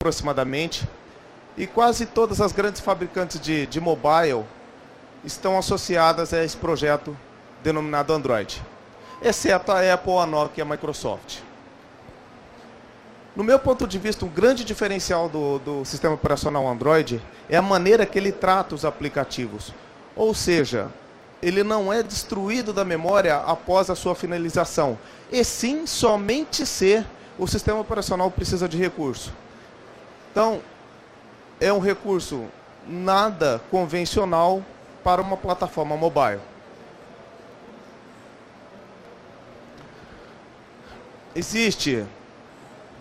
aproximadamente, e quase todas as grandes fabricantes de mobile estão associadas a esse projeto denominado Android, exceto a Apple, a Nokia e a Microsoft. No meu ponto de vista, um grande diferencial do sistema operacional Android é a maneira que ele trata os aplicativos. Ou seja, ele não é destruído da memória após a sua finalização, e sim somente se o sistema operacional precisa de recurso. Então, é um recurso nada convencional para uma plataforma mobile. Existe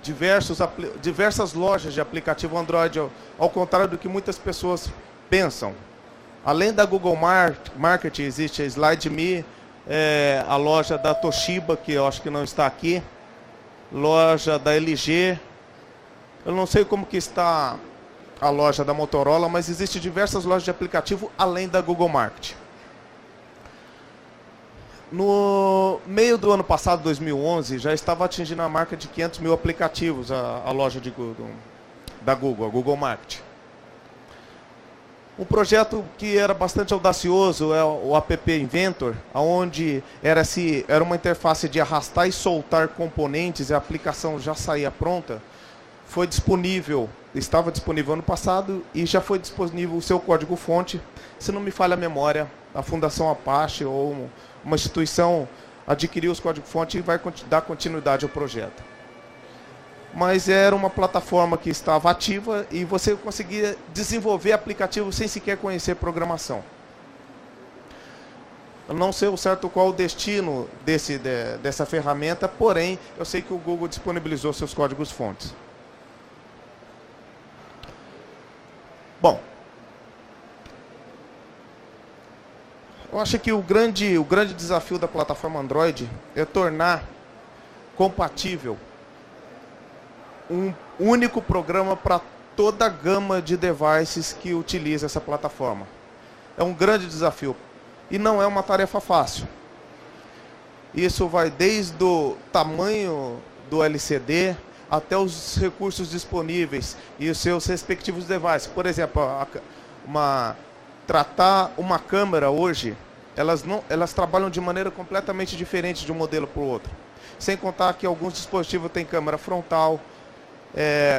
diversas lojas de aplicativo Android, ao contrário do que muitas pessoas pensam. Além da Google Market, existe a SlideMe, a loja da Toshiba, que eu acho que não está aqui, loja da LG. Eu não sei como que está a loja da Motorola, mas existem diversas lojas de aplicativo além da Google Market. No meio do ano passado, 2011, já estava atingindo a marca de 500 mil aplicativos a loja da Google, a Google Market. Um projeto que era bastante audacioso é o App Inventor, onde era uma interface de arrastar e soltar componentes e a aplicação já saía pronta. Estava disponível ano passado e já foi disponível o seu código-fonte. Se não me falha a memória, a Fundação Apache ou uma instituição adquiriu os códigos-fonte e vai dar continuidade ao projeto. Mas era uma plataforma que estava ativa e você conseguia desenvolver aplicativos sem sequer conhecer programação. Eu não sei o certo qual o destino dessa ferramenta, porém, eu sei que o Google disponibilizou seus códigos-fontes. Bom, eu acho que o grande desafio da plataforma Android é tornar compatível um único programa para toda a gama de devices que utiliza essa plataforma. É um grande desafio e não é uma tarefa fácil. Isso vai desde o tamanho do LCD até os recursos disponíveis e os seus respectivos devices. Por exemplo, tratar uma câmera hoje, elas trabalham de maneira completamente diferente de um modelo para o outro. Sem contar que alguns dispositivos têm câmera frontal,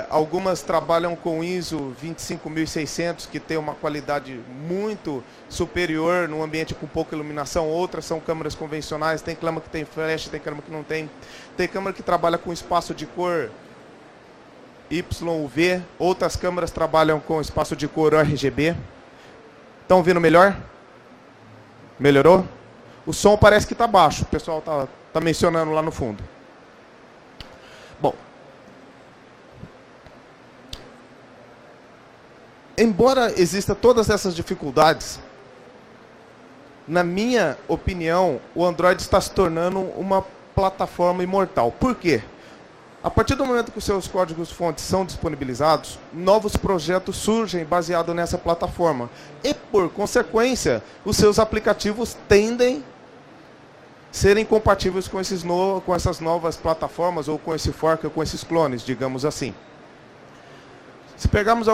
algumas trabalham com ISO 25600, que tem uma qualidade muito superior no ambiente com pouca iluminação. Outras são câmeras convencionais, tem câmera que tem flash, tem câmera que não tem. Tem câmera que trabalha com espaço de cor YUV, outras câmeras trabalham com espaço de cor RGB. Estão ouvindo melhor? Melhorou? O som parece que está baixo, o pessoal está mencionando lá no fundo. Bom, embora existam todas essas dificuldades, na minha opinião, o Android está se tornando uma plataforma imortal. Por quê? A partir do momento que os seus códigos-fontes são disponibilizados, novos projetos surgem baseados nessa plataforma. E, por consequência, os seus aplicativos tendem a serem compatíveis com essas novas plataformas, ou com esse fork, ou com esses clones, digamos assim. Se pegarmos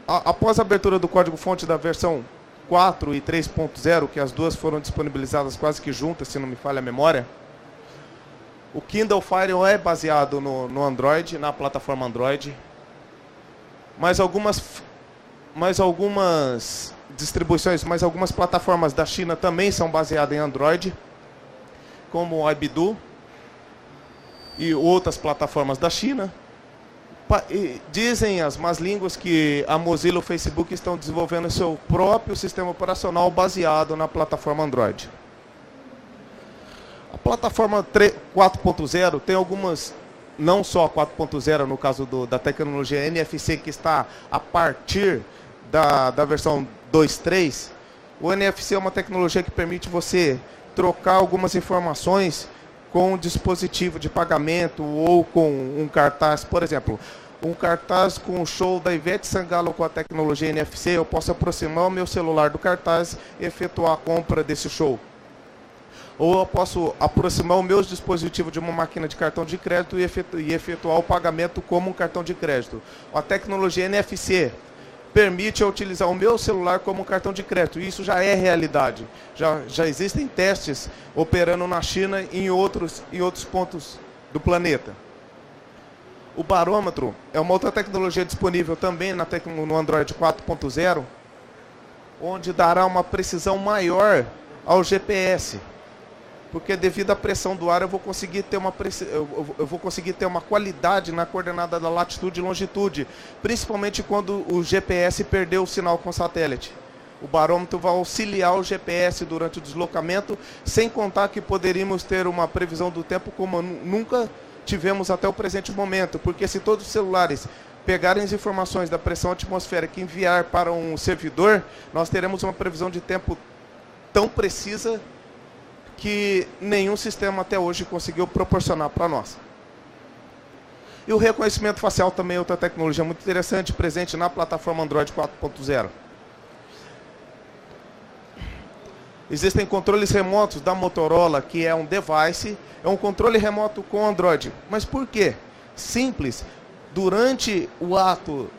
após a abertura do código-fonte da versão 4 e 3.0, que as duas foram disponibilizadas quase que juntas, se não me falha a memória, o Kindle Fire é baseado no Android, na plataforma Android. Mas algumas distribuições, mas algumas plataformas da China também são baseadas em Android, como o Baidu e outras plataformas da China. Dizem as más línguas que a Mozilla e o Facebook estão desenvolvendo seu próprio sistema operacional baseado na plataforma Android. A plataforma 4.0 tem algumas, não só a 4.0 no caso da tecnologia NFC, que está a partir da versão 2.3. O NFC é uma tecnologia que permite você trocar algumas informações com um dispositivo de pagamento ou com um cartaz. Por exemplo, um cartaz com o show da Ivete Sangalo com a tecnologia NFC, eu posso aproximar o meu celular do cartaz e efetuar a compra desse show. ou eu posso aproximar o meu dispositivo de uma máquina de cartão de crédito e efetuar o pagamento como um cartão de crédito. A tecnologia NFC permite eu utilizar o meu celular como um cartão de crédito. Isso já é realidade. Já existem testes operando na China e em outros pontos do planeta. O barômetro é uma outra tecnologia disponível também no Android 4.0, onde dará uma precisão maior ao GPS. Porque devido à pressão do ar eu vou conseguir ter uma qualidade na coordenada da latitude e longitude, principalmente quando o GPS perdeu o sinal com o satélite. O barômetro vai auxiliar o GPS durante o deslocamento, sem contar que poderíamos ter uma previsão do tempo como nunca tivemos até o presente momento, porque se todos os celulares pegarem as informações da pressão atmosférica e enviar para um servidor, nós teremos uma previsão de tempo tão precisa que nenhum sistema até hoje conseguiu proporcionar para nós. E o reconhecimento facial também é outra tecnologia muito interessante, presente na plataforma Android 4.0. Existem controles remotos da Motorola, que é um device, é um controle remoto com Android. Mas por quê? Simples. Durante o ato,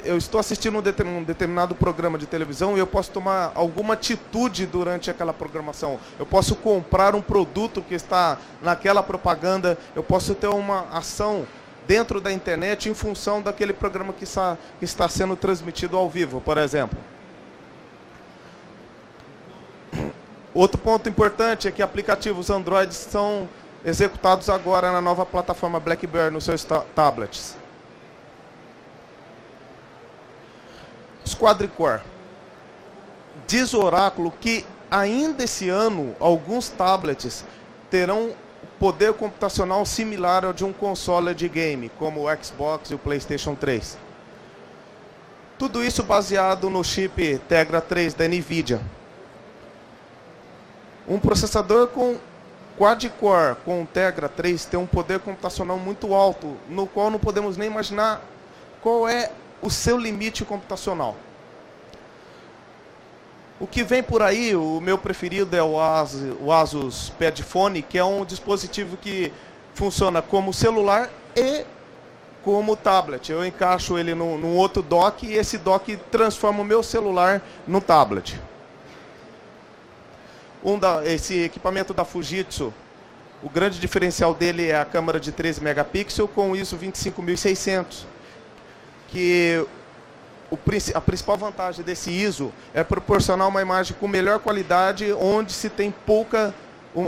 eu estou assistindo um determinado programa de televisão e eu posso tomar alguma atitude durante aquela programação. Eu posso comprar um produto que está naquela propaganda, eu posso ter uma ação dentro da internet em função daquele programa que está sendo transmitido ao vivo, por exemplo. Outro ponto importante é que aplicativos Android são executados agora na nova plataforma BlackBerry nos seus tablets. Os quadricore. Diz o oráculo que ainda esse ano alguns tablets terão poder computacional similar ao de um console de game, como o Xbox e o PlayStation 3. Tudo isso baseado no chip Tegra 3 da NVIDIA. Um processador com quad-core com Tegra 3 tem um poder computacional muito alto, no qual não podemos nem imaginar qual é o seu limite computacional. O que vem por aí, o meu preferido é o Asus Padfone, que é um dispositivo que funciona como celular e como tablet. Eu encaixo ele num outro dock e esse dock transforma o meu celular no tablet. Esse equipamento da Fujitsu, o grande diferencial dele é a câmera de 13 megapixels com ISO 25600, que a principal vantagem desse ISO é proporcionar uma imagem com melhor qualidade, onde se tem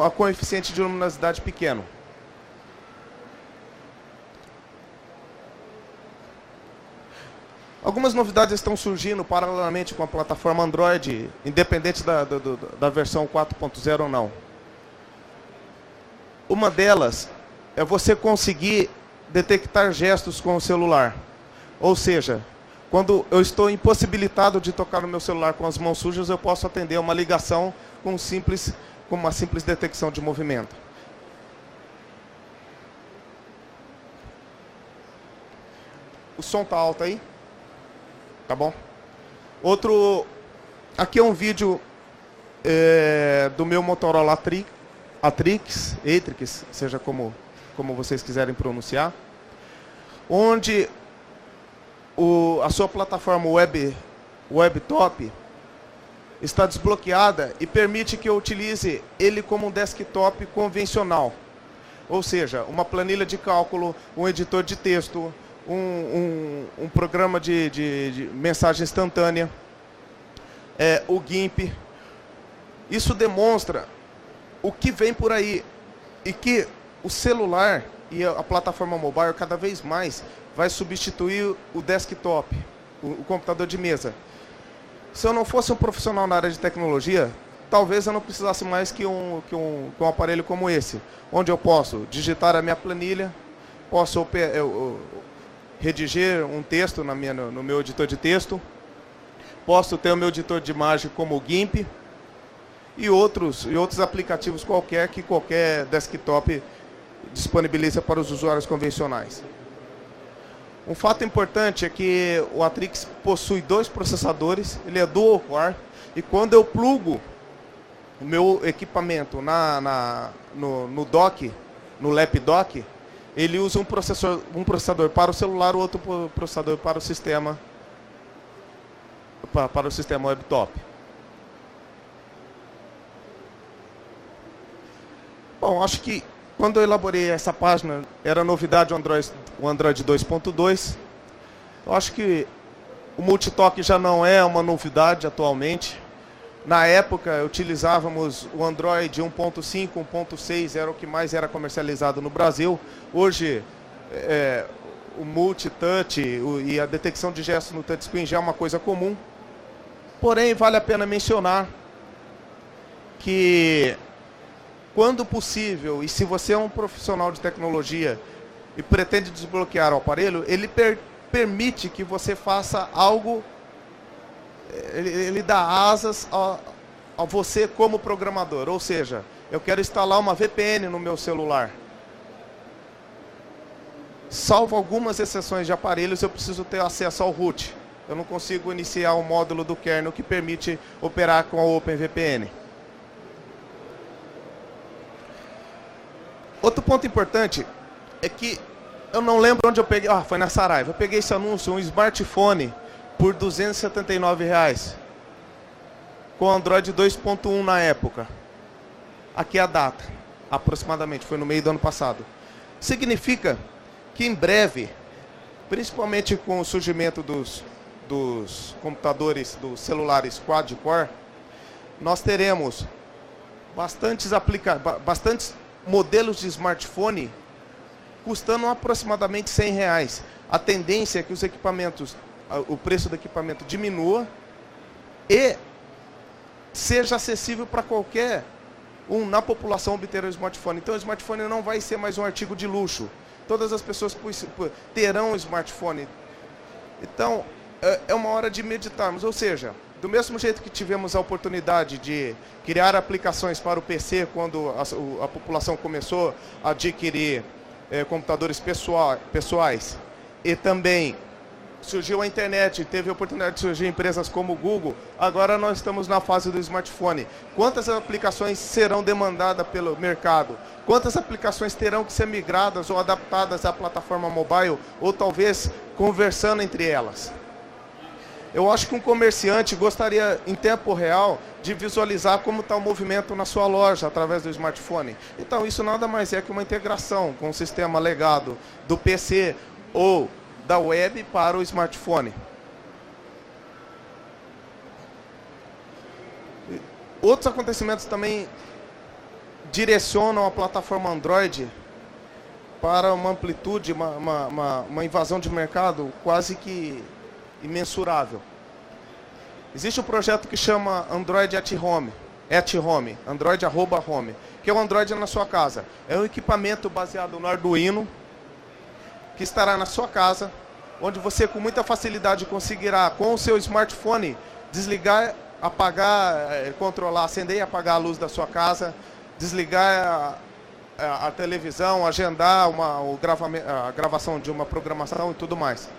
a coeficiente de luminosidade pequeno. Algumas novidades estão surgindo paralelamente com a plataforma Android, independente da versão 4.0 ou não. Uma delas é você conseguir detectar gestos com o celular. Ou seja, quando eu estou impossibilitado de tocar no meu celular com as mãos sujas, eu posso atender uma ligação com uma simples detecção de movimento. O som está alto aí? Tá bom? Aqui é um vídeo do meu Motorola Atrix, seja como vocês quiserem pronunciar, onde a sua plataforma WebTop está desbloqueada e permite que eu utilize ele como um desktop convencional. Ou seja, uma planilha de cálculo, um editor de texto, um programa de mensagem instantânea, o GIMP. Isso demonstra o que vem por aí e que o celular e a plataforma mobile cada vez mais vai substituir o desktop, o computador de mesa. Se eu não fosse um profissional na área de tecnologia, talvez eu não precisasse mais que um aparelho como esse, onde eu posso digitar a minha planilha, posso redigir um texto no meu editor de texto, posso ter o meu editor de imagem como o GIMP e outros aplicativos qualquer que qualquer desktop disponibiliza para os usuários convencionais. Um fato importante é que o Atrix possui 2 processadores, ele é dual core, e quando eu plugo o meu equipamento no dock, no lapdock, ele usa um processador para o celular, o outro processador para o sistema webtop. Bom, acho que quando eu elaborei essa página, era novidade o Android 2.2. Eu acho que o multitoque já não é uma novidade atualmente. Na época, utilizávamos o Android 1.5, 1.6, era o que mais era comercializado no Brasil. Hoje, o multitouch e a detecção de gestos no touchscreen já é uma coisa comum. Porém, vale a pena mencionar que, quando possível, e se você é um profissional de tecnologia e pretende desbloquear o aparelho, ele permite que você faça algo, ele dá asas a você como programador. Ou seja, eu quero instalar uma VPN no meu celular. Salvo algumas exceções de aparelhos, eu preciso ter acesso ao root. Eu não consigo iniciar o módulo do kernel que permite operar com a OpenVPN. Outro ponto importante é que eu não lembro onde eu peguei. Foi na Saraiva. Eu peguei esse anúncio, um smartphone por R$ 279, com Android 2.1 na época. Aqui é a data, aproximadamente, foi no meio do ano passado. Significa que em breve, principalmente com o surgimento dos computadores, dos celulares quad-core, nós teremos bastantes modelos de smartphone custando aproximadamente R$100. A tendência é que os equipamentos, o preço do equipamento diminua e seja acessível para qualquer um na população obter um smartphone. Então o smartphone não vai ser mais um artigo de luxo. Todas as pessoas terão um smartphone. Então é uma hora de meditarmos. Ou seja, do mesmo jeito que tivemos a oportunidade de criar aplicações para o PC quando a população começou a adquirir computadores pessoais, e também surgiu a internet, teve a oportunidade de surgir empresas como o Google, agora nós estamos na fase do smartphone. Quantas aplicações serão demandadas pelo mercado? Quantas aplicações terão que ser migradas ou adaptadas à plataforma mobile, ou talvez conversando entre elas? Eu acho que um comerciante gostaria, em tempo real, de visualizar como está o movimento na sua loja através do smartphone. Então, isso nada mais é que uma integração com o sistema legado do PC ou da web para o smartphone. Outros acontecimentos também direcionam a plataforma Android para uma amplitude, uma invasão de mercado quase que imensurável. Existe um projeto que chama Android at Home, Android @home, que é o Android na sua casa. É um equipamento baseado no Arduino, que estará na sua casa, onde você com muita facilidade conseguirá, com o seu smartphone, desligar, apagar, controlar, acender e apagar a luz da sua casa, desligar a televisão, agendar a gravação de uma programação e tudo mais.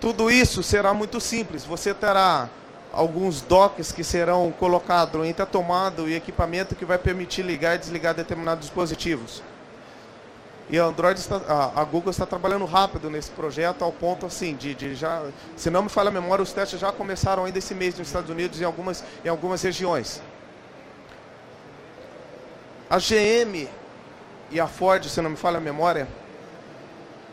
Tudo isso será muito simples. Você terá alguns docks que serão colocados entre a tomada e equipamento que vai permitir ligar e desligar determinados dispositivos. E a Google está trabalhando rápido nesse projeto, ao ponto assim, já, se não me falha a memória, os testes já começaram ainda esse mês nos Estados Unidos em algumas regiões. A GM e a Ford, se não me falha a memória,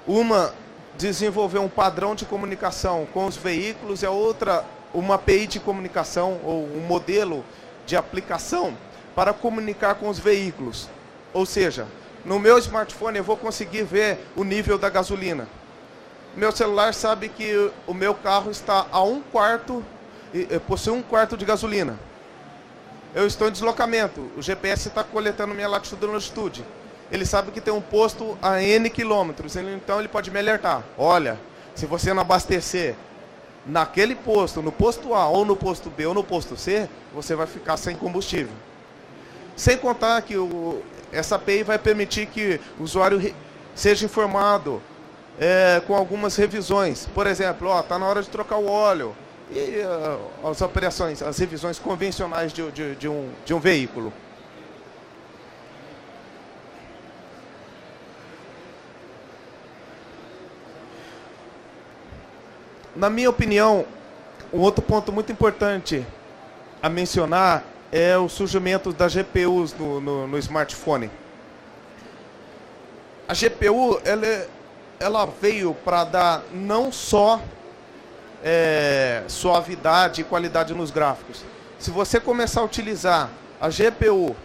uma desenvolveu um padrão de comunicação com os veículos e a outra uma API de comunicação ou um modelo de aplicação para comunicar com os veículos. Ou seja, no meu smartphone eu vou conseguir ver o nível da gasolina. Meu celular sabe que o meu carro está a possui 1/4 de gasolina. Eu estou em deslocamento, o GPS está coletando minha latitude e longitude. Ele sabe que tem um posto a N quilômetros, então ele pode me alertar. Olha, se você não abastecer naquele posto, no posto A, ou no posto B, ou no posto C, você vai ficar sem combustível. Sem contar que essa API vai permitir que o usuário seja informado com algumas revisões. Por exemplo, está na hora de trocar o óleo. e as operações, as revisões convencionais de um veículo. Na minha opinião, um outro ponto muito importante a mencionar é o surgimento das GPUs no smartphone. A GPU ela veio para dar não só suavidade e qualidade nos gráficos. Se você começar a utilizar a GPU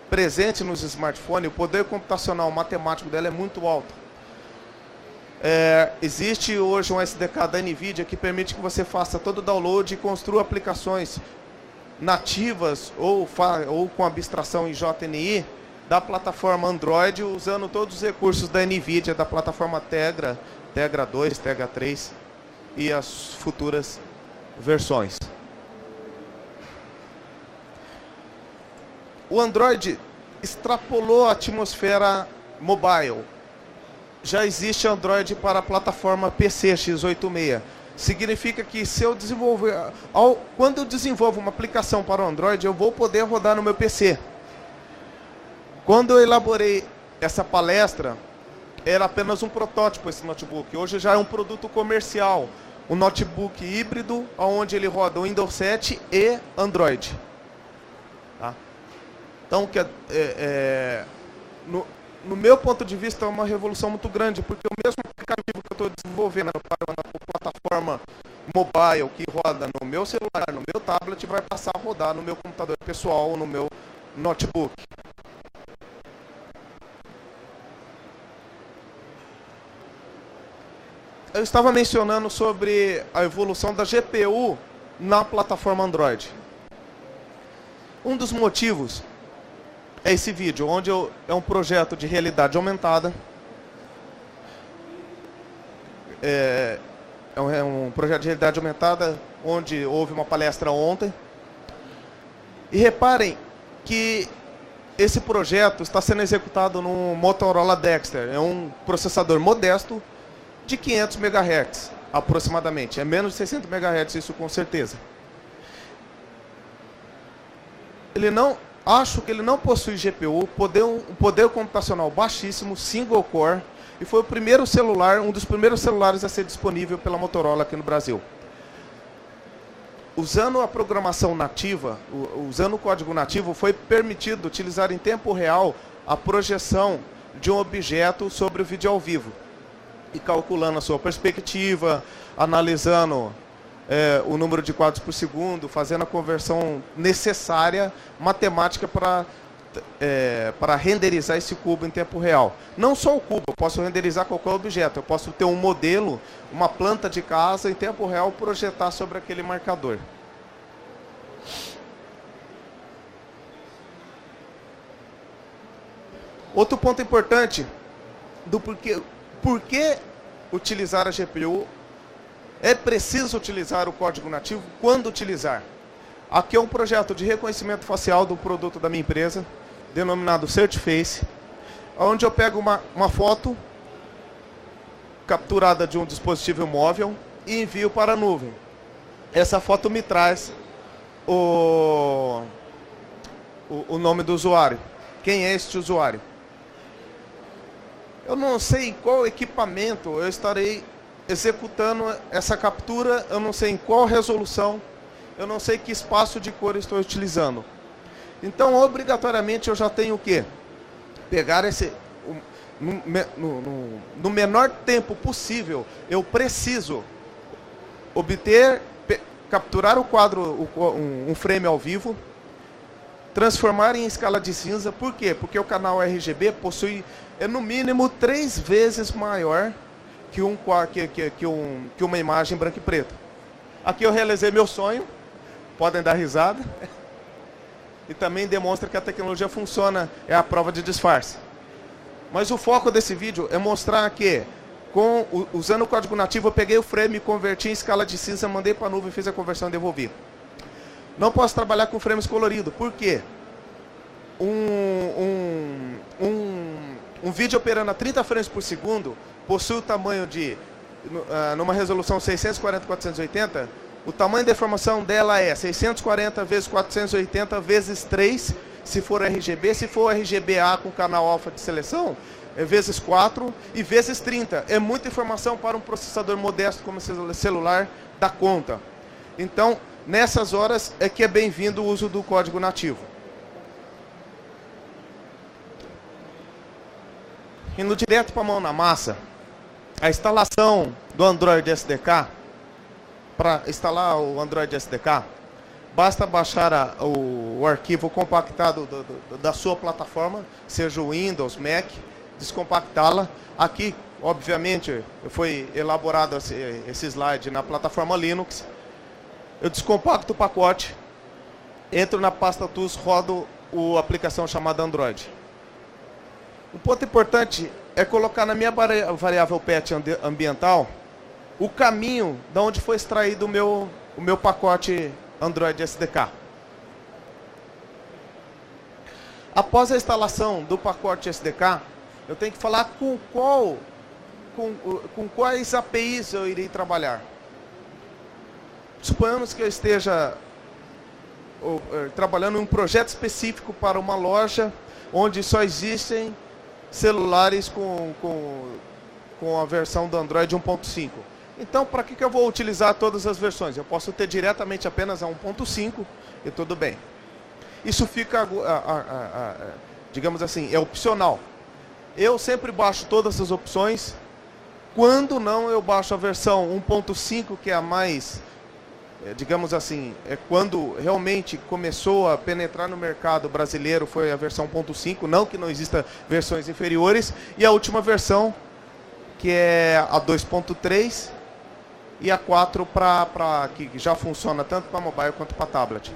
presente nos smartphones, o poder computacional matemático dela é muito alto. Existe hoje um SDK da NVIDIA que permite que você faça todo o download e construa aplicações nativas ou com abstração em JNI da plataforma Android, usando todos os recursos da NVIDIA, da plataforma Tegra, Tegra 2, Tegra 3 e as futuras versões. O Android extrapolou a atmosfera mobile. Já existe Android para a plataforma PC x86. Significa que se eu desenvolver, quando eu desenvolvo uma aplicação para o Android, eu vou poder rodar no meu PC. Quando eu elaborei essa palestra, era apenas um protótipo esse notebook. Hoje já é um produto comercial, um notebook híbrido, onde ele roda o Windows 7 e Android. Tá? Então, no meu ponto de vista, é uma revolução muito grande, porque o mesmo aplicativo que eu estou desenvolvendo para uma plataforma mobile que roda no meu celular, no meu tablet, vai passar a rodar no meu computador pessoal ou no meu notebook. Eu estava mencionando sobre a evolução da GPU na plataforma Android. Um dos motivos é esse vídeo, onde é um projeto de realidade aumentada. É um projeto de realidade aumentada, onde houve uma palestra ontem. E reparem que esse projeto está sendo executado no Motorola Dexter. É um processador modesto de 500 MHz, aproximadamente. É menos de 600 MHz, isso com certeza. Acho que ele não possui GPU, um poder computacional baixíssimo, single core, e foi o primeiro celular, um dos primeiros celulares a ser disponível pela Motorola aqui no Brasil. Usando a programação nativa, usando o código nativo, foi permitido utilizar em tempo real a projeção de um objeto sobre o vídeo ao vivo. E calculando a sua perspectiva, analisando o número de quadros por segundo, fazendo a conversão necessária, matemática, para renderizar esse cubo em tempo real. Não só o cubo, eu posso renderizar qualquer objeto. Eu posso ter um modelo, uma planta de casa, em tempo real, projetar sobre aquele marcador. Outro ponto importante do por que utilizar a GPU. É preciso utilizar o código nativo. Quando utilizar? Aqui é um projeto de reconhecimento facial do produto da minha empresa, denominado SearchFace, onde eu pego uma foto capturada de um dispositivo móvel e envio para a nuvem. Essa foto me traz o nome do usuário. Quem é este usuário? Eu não sei em qual equipamento eu estarei executando essa captura, eu não sei em qual resolução, eu não sei que espaço de cor eu estou utilizando. Então, obrigatoriamente, eu já tenho o quê? Pegar no menor tempo possível, eu preciso capturar o quadro, um frame ao vivo, transformar em escala de cinza. Por quê? Porque o canal RGB possui, no mínimo 3 vezes maior que uma imagem branca e preta. Aqui eu realizei meu sonho, podem dar risada, e também demonstra que a tecnologia funciona, é a prova de disfarce. Mas o foco desse vídeo é mostrar que, usando o código nativo, eu peguei o frame, converti em escala de cinza, mandei para a nuvem, fiz a conversão e devolvi. Não posso trabalhar com frames coloridos. Por quê? Um vídeo operando a 30 frames por segundo possui o tamanho de, numa resolução 640 x 480, O tamanho da informação dela é 640 vezes 480 vezes 3, se for RGB. Se for RGBA com canal alfa de seleção, é vezes 4 e vezes 30. É muita informação para um processador modesto como esse celular dar conta. Então, nessas horas é que é bem-vindo o uso do código nativo. Indo direto para a mão na massa, a instalação do Android SDK, para instalar o Android SDK, basta baixar o arquivo compactado da sua plataforma, seja o Windows, Mac, descompactá-la. Aqui, obviamente, foi elaborado esse slide na plataforma Linux. Eu descompacto o pacote, entro na pasta tools, rodo a aplicação chamada Android. Um ponto importante é colocar na minha variável path ambiental o caminho de onde foi extraído o meu pacote Android SDK. Após a instalação do pacote SDK, eu tenho que falar com quais APIs eu irei trabalhar. Suponhamos que eu esteja trabalhando em um projeto específico para uma loja onde só existem celulares com a versão do Android 1.5. Então, para que eu vou utilizar todas as versões? Eu posso ter diretamente apenas a 1.5 e tudo bem. Isso fica, digamos assim, é opcional. Eu sempre baixo todas as opções. Quando não, eu baixo a versão 1.5, que é a mais, digamos assim, é quando realmente começou a penetrar no mercado brasileiro, foi a versão 1.5, não que não exista versões inferiores, e a última versão, que é a 2.3 e a 4, que já funciona tanto para mobile quanto para tablet.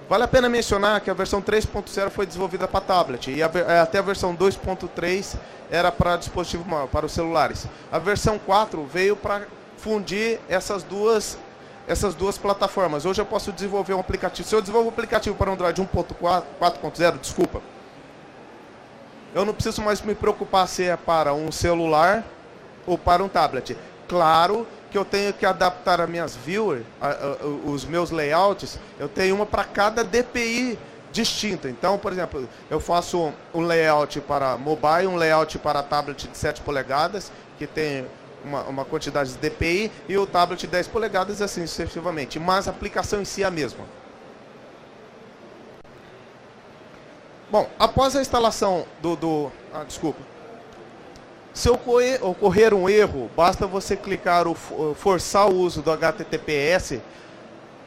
Vale a pena mencionar que a versão 3.0 foi desenvolvida para tablet e até a versão 2.3 era para dispositivo para os celulares. A versão 4 veio para fundir essas duas plataformas. Hoje eu posso desenvolver um aplicativo. Se eu desenvolvo um aplicativo para Android 1.4.0, desculpa, eu não preciso mais me preocupar se é para um celular ou para um tablet. Claro que eu tenho que adaptar as minhas viewers, os meus layouts, eu tenho uma para cada DPI distinta. Então, por exemplo, eu faço um layout para mobile, um layout para tablet de 7 polegadas, que tem uma quantidade de DPI, e o tablet de 10 polegadas, assim sucessivamente. Mas a aplicação em si é a mesma. Bom, após a instalação se ocorrer um erro, basta você clicar forçar o uso do HTTPS,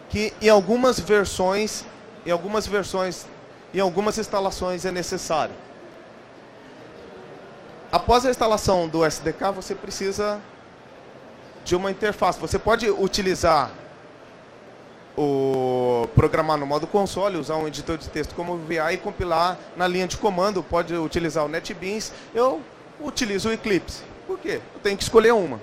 que em algumas versões, em algumas instalações é necessário. Após a instalação do SDK, você precisa de uma interface. Você pode utilizar programar no modo console, usar um editor de texto como o VA e compilar na linha de comando. Pode utilizar o NetBeans. Eu utilizo o Eclipse. Por quê? Eu tenho que escolher uma.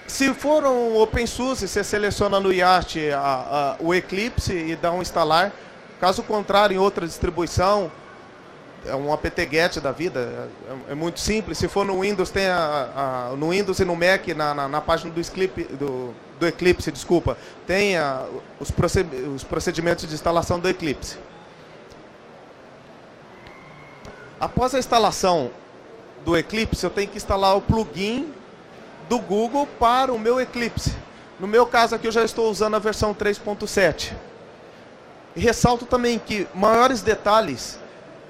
Se for um OpenSUSE, você seleciona no IART o Eclipse e dá um instalar. Caso contrário, em outra distribuição, é um apt-get da vida, é muito simples. Se for no Windows, tem no Windows e no Mac, na página do Eclipse, desculpa, tem os procedimentos de instalação do Eclipse. Após a instalação do Eclipse, eu tenho que instalar o plugin do Google para o meu Eclipse. No meu caso aqui, eu já estou usando a versão 3.7. E ressalto também que maiores detalhes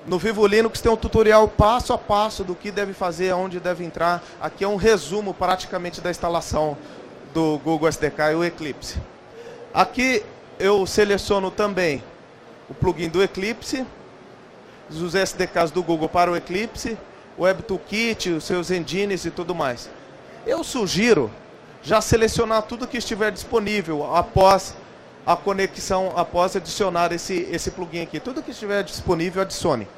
no Vivo Linux tem um tutorial passo a passo do que deve fazer, aonde deve entrar. Aqui é um resumo praticamente da instalação do Google SDK e o Eclipse. Aqui eu seleciono também o plugin do Eclipse, os SDKs do Google para o Eclipse, o WebToolKit, os seus engines e tudo mais. Eu sugiro já selecionar tudo que estiver disponível após a conexão, após adicionar esse plugin aqui. Tudo que estiver disponível, adicione.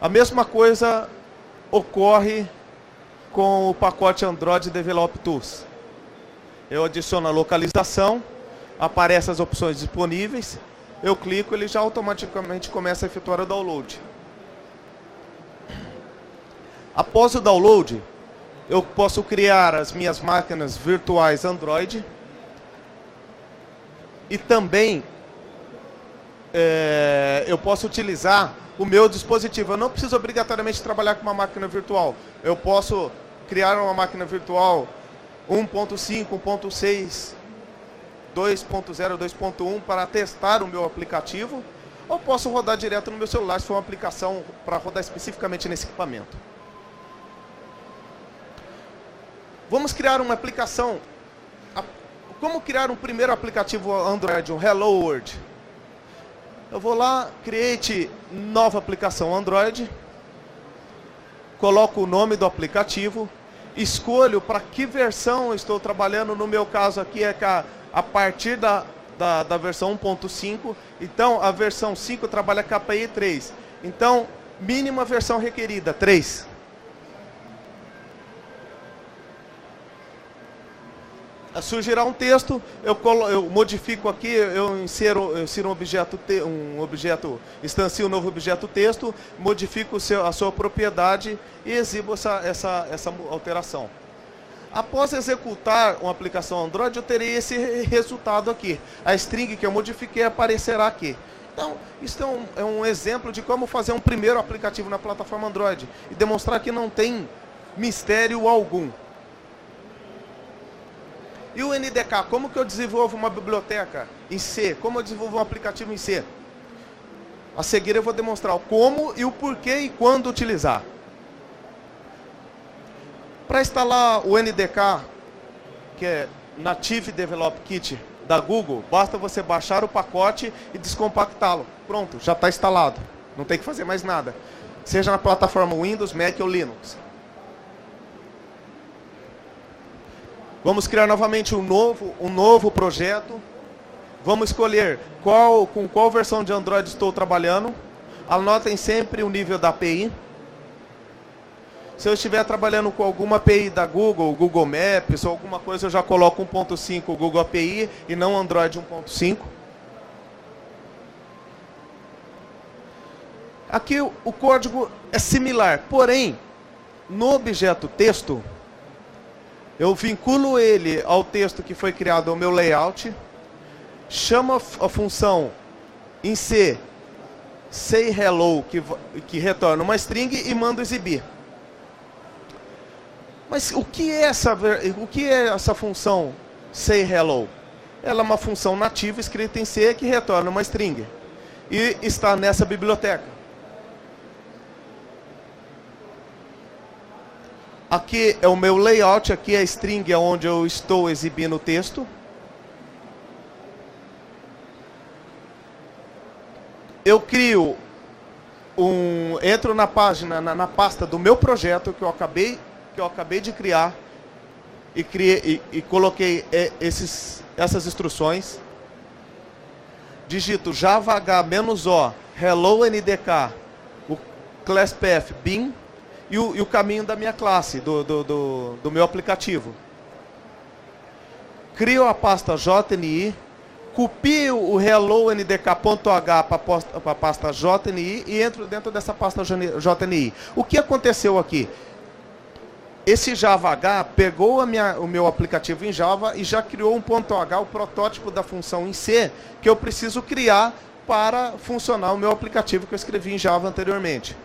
A mesma coisa ocorre com o pacote Android Develop Tools. Eu adiciono a localização, aparecem as opções disponíveis, eu clico, ele já automaticamente começa a efetuar o download. Após o download, Eu posso criar as minhas máquinas virtuais Android. E também eu posso utilizar o meu dispositivo. Eu não preciso obrigatoriamente trabalhar com uma máquina virtual. Eu posso criar uma máquina virtual 1.5, 1.6, 2.0, 2.1 para testar o meu aplicativo. Ou posso rodar direto no meu celular se for uma aplicação para rodar especificamente nesse equipamento. Vamos criar uma aplicação. Como criar um primeiro aplicativo Android, um Hello World? Eu vou lá, create nova aplicação Android, coloco o nome do aplicativo, escolho para que versão eu estou trabalhando. No meu caso aqui é a partir da versão 1.5, então a versão 5 trabalha KPI 3. Então, mínima versão requerida, 3. Surgirá um texto, eu modifico aqui, eu insiro um objeto, instancio um novo objeto texto, modifico a sua propriedade e exibo essa alteração. Após executar uma aplicação Android, eu terei esse resultado aqui. A string que eu modifiquei aparecerá aqui. Então, isso é um exemplo de como fazer um primeiro aplicativo na plataforma Android e demonstrar que não tem mistério algum. E o NDK, como que eu desenvolvo uma biblioteca em C? Como eu desenvolvo um aplicativo em C? A seguir eu vou demonstrar o como e o porquê e quando utilizar. Para instalar o NDK, que é Native Develop Kit da Google, basta você baixar o pacote e descompactá-lo. Pronto, já está instalado. Não tem que fazer mais nada. Seja na plataforma Windows, Mac ou Linux. Vamos criar novamente um novo projeto. Vamos escolher com qual versão de Android estou trabalhando. Anotem sempre o nível da API. Se eu estiver trabalhando com alguma API da Google, Google Maps ou alguma coisa, eu já coloco 1.5 Google API e não Android 1.5. Aqui o código é similar, porém, no objeto texto, eu vinculo ele ao texto que foi criado ao meu layout, chamo a função em C, sayHello, que retorna uma string e mando exibir. Mas o que é essa função sayHello? Ela é uma função nativa escrita em C que retorna uma string e está nessa biblioteca. Aqui é o meu layout, aqui é a string onde eu estou exibindo o texto. Eu crio entro na página, na pasta do meu projeto que eu acabei de criar e coloquei essas instruções. Digito Java H-O, hello NDK, o class path bin e o caminho da minha classe, do meu aplicativo. Crio a pasta JNI, copio o hello ndk.h para a pasta JNI e entro dentro dessa pasta JNI. O que aconteceu aqui? Esse Java H pegou o meu aplicativo em Java e já criou um .h, o protótipo da função em C, que eu preciso criar para funcionar o meu aplicativo que eu escrevi em Java anteriormente.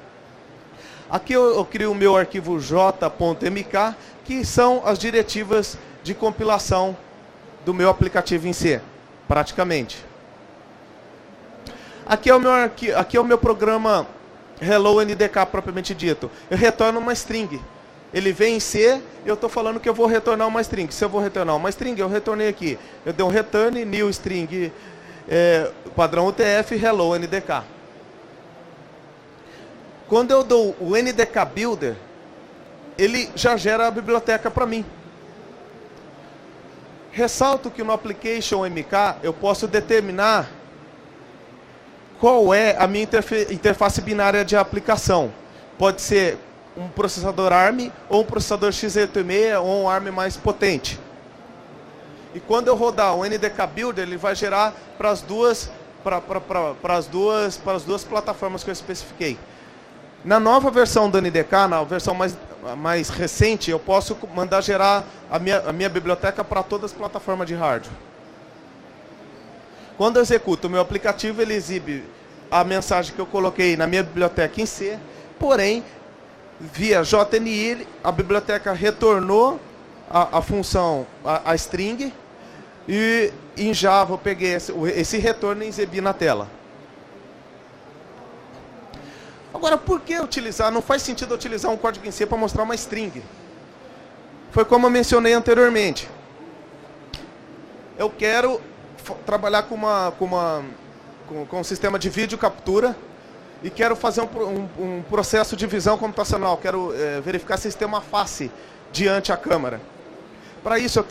Aqui eu crio o meu arquivo j.mk, que são as diretivas de compilação do meu aplicativo em C, praticamente. Aqui é o meu programa Hello NDK propriamente dito. Eu retorno uma string. Ele vem em C, eu estou falando que eu vou retornar uma string. Se eu vou retornar uma string, eu retornei aqui. Eu dei um return, new string, padrão UTF, hello NDK. Quando eu dou o NDK Builder, ele já gera a biblioteca para mim. Ressalto que no Application MK eu posso determinar qual é a minha interface binária de aplicação. Pode ser um processador ARM ou um processador x86 ou um ARM mais potente. E quando eu rodar o NDK Builder, ele vai gerar para as duas plataformas que eu especifiquei. Na nova versão do NDK, na versão mais recente, eu posso mandar gerar a minha biblioteca para todas as plataformas de hardware. Quando eu executo o meu aplicativo, ele exibe a mensagem que eu coloquei na minha biblioteca em C, porém, via JNI, a biblioteca retornou a função, a string, e em Java eu peguei esse retorno e exibi na tela. Agora, por que utilizar? Não faz sentido utilizar um código em C para mostrar uma string. Foi como eu mencionei anteriormente. Eu quero trabalhar com um sistema de vídeo captura e quero fazer um processo de visão computacional. Quero verificar se tem uma face diante a câmera. Para isso, eu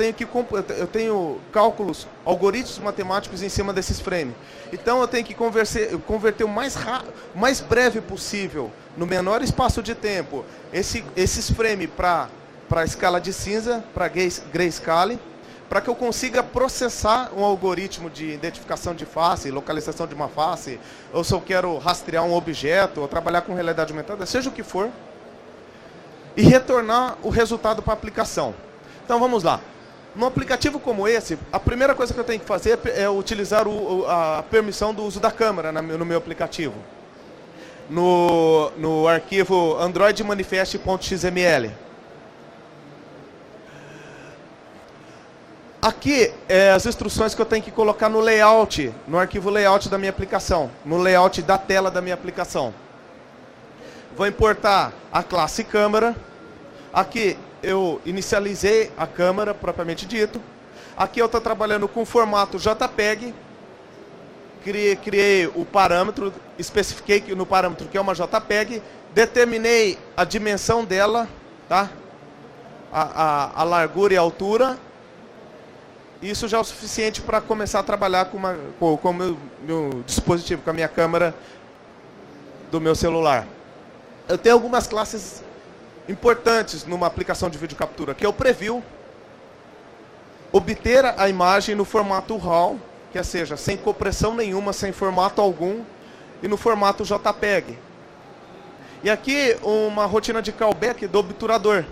tenho cálculos, algoritmos matemáticos em cima desses frames. Então, eu tenho que converter o mais breve possível, no menor espaço de tempo, esses frames para a escala de cinza, para grayscale, para que eu consiga processar um algoritmo de identificação de face, localização de uma face, ou se eu quero rastrear um objeto, ou trabalhar com realidade aumentada, seja o que for, e retornar o resultado para a aplicação. Então vamos lá. Num aplicativo como esse, a primeira coisa que eu tenho que fazer é utilizar a permissão do uso da câmera no meu aplicativo. No arquivo Android manifest.xml. Aqui as instruções que eu tenho que colocar no layout, no arquivo layout da minha aplicação, no layout da tela da minha aplicação. Vou importar a classe câmera. Aqui eu inicializei a câmera, propriamente dito. Aqui eu estou trabalhando com o formato JPEG. Criei o parâmetro, especifiquei no parâmetro que é uma JPEG. Determinei a dimensão dela, tá? A largura e a altura. Isso já é o suficiente para começar a trabalhar com o meu dispositivo, com a minha câmera do meu celular. Eu tenho algumas classes importantes numa aplicação de vídeo captura, que é o preview, obter a imagem no formato RAW, que seja sem compressão nenhuma, sem formato algum, e no formato JPEG. E aqui uma rotina de callback do obturador,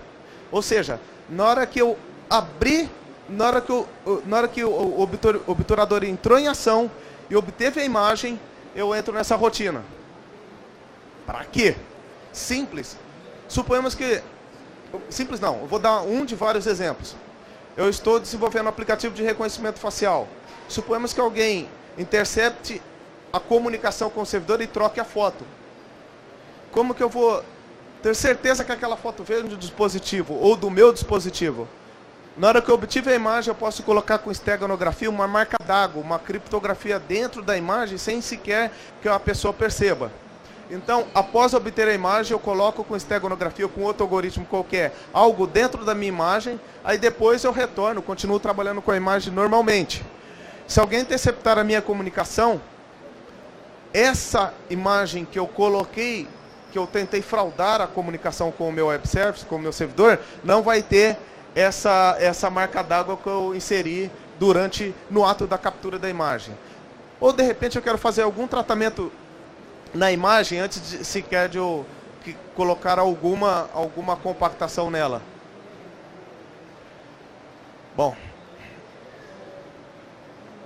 ou seja, na hora que eu abrir, na hora que o obturador entrou em ação e obteve a imagem, eu entro nessa rotina. Para quê? Simples. Suponhamos que... Simples não, eu vou dar um de vários exemplos. Eu estou desenvolvendo um aplicativo de reconhecimento facial. Suponhamos que alguém intercepte a comunicação com o servidor e troque a foto. Como que eu vou ter certeza que aquela foto veio do dispositivo ou do meu dispositivo? Na hora que eu obtive a imagem, eu posso colocar com esteganografia uma marca d'água, uma criptografia dentro da imagem, sem sequer que a pessoa perceba. Então, após obter a imagem, eu coloco com esteganografia ou com outro algoritmo qualquer, algo dentro da minha imagem, aí depois eu retorno, continuo trabalhando com a imagem normalmente. Se alguém interceptar a minha comunicação, essa imagem que eu coloquei, que eu tentei fraudar a comunicação com o meu web service, com o meu servidor, não vai ter essa marca d'água que eu inseri no ato da captura da imagem. Ou de repente eu quero fazer algum tratamento na imagem antes de sequer de eu colocar alguma compactação nela. Bom,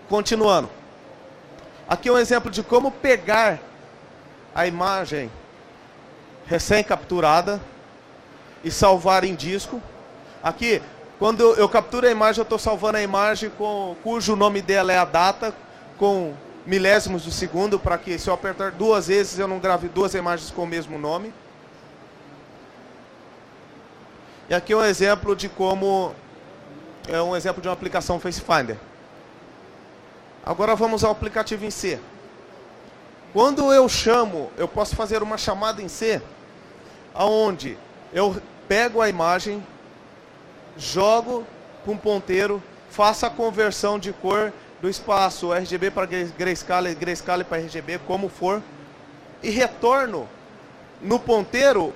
continuando. Aqui é um exemplo de como pegar a imagem recém-capturada e salvar em disco. Aqui, quando eu capturo a imagem, eu estou salvando a imagem cujo nome dela é a data, com milésimos de segundo, para que se eu apertar duas vezes, eu não grave duas imagens com o mesmo nome. E aqui é um exemplo de como... É um exemplo de uma aplicação FaceFinder. Agora vamos ao aplicativo em C. Quando eu chamo, eu posso fazer uma chamada em C, onde eu pego a imagem, jogo com ponteiro, faço a conversão de cor do espaço RGB para Grayscale, Grayscale para RGB, como for, e retorno no ponteiro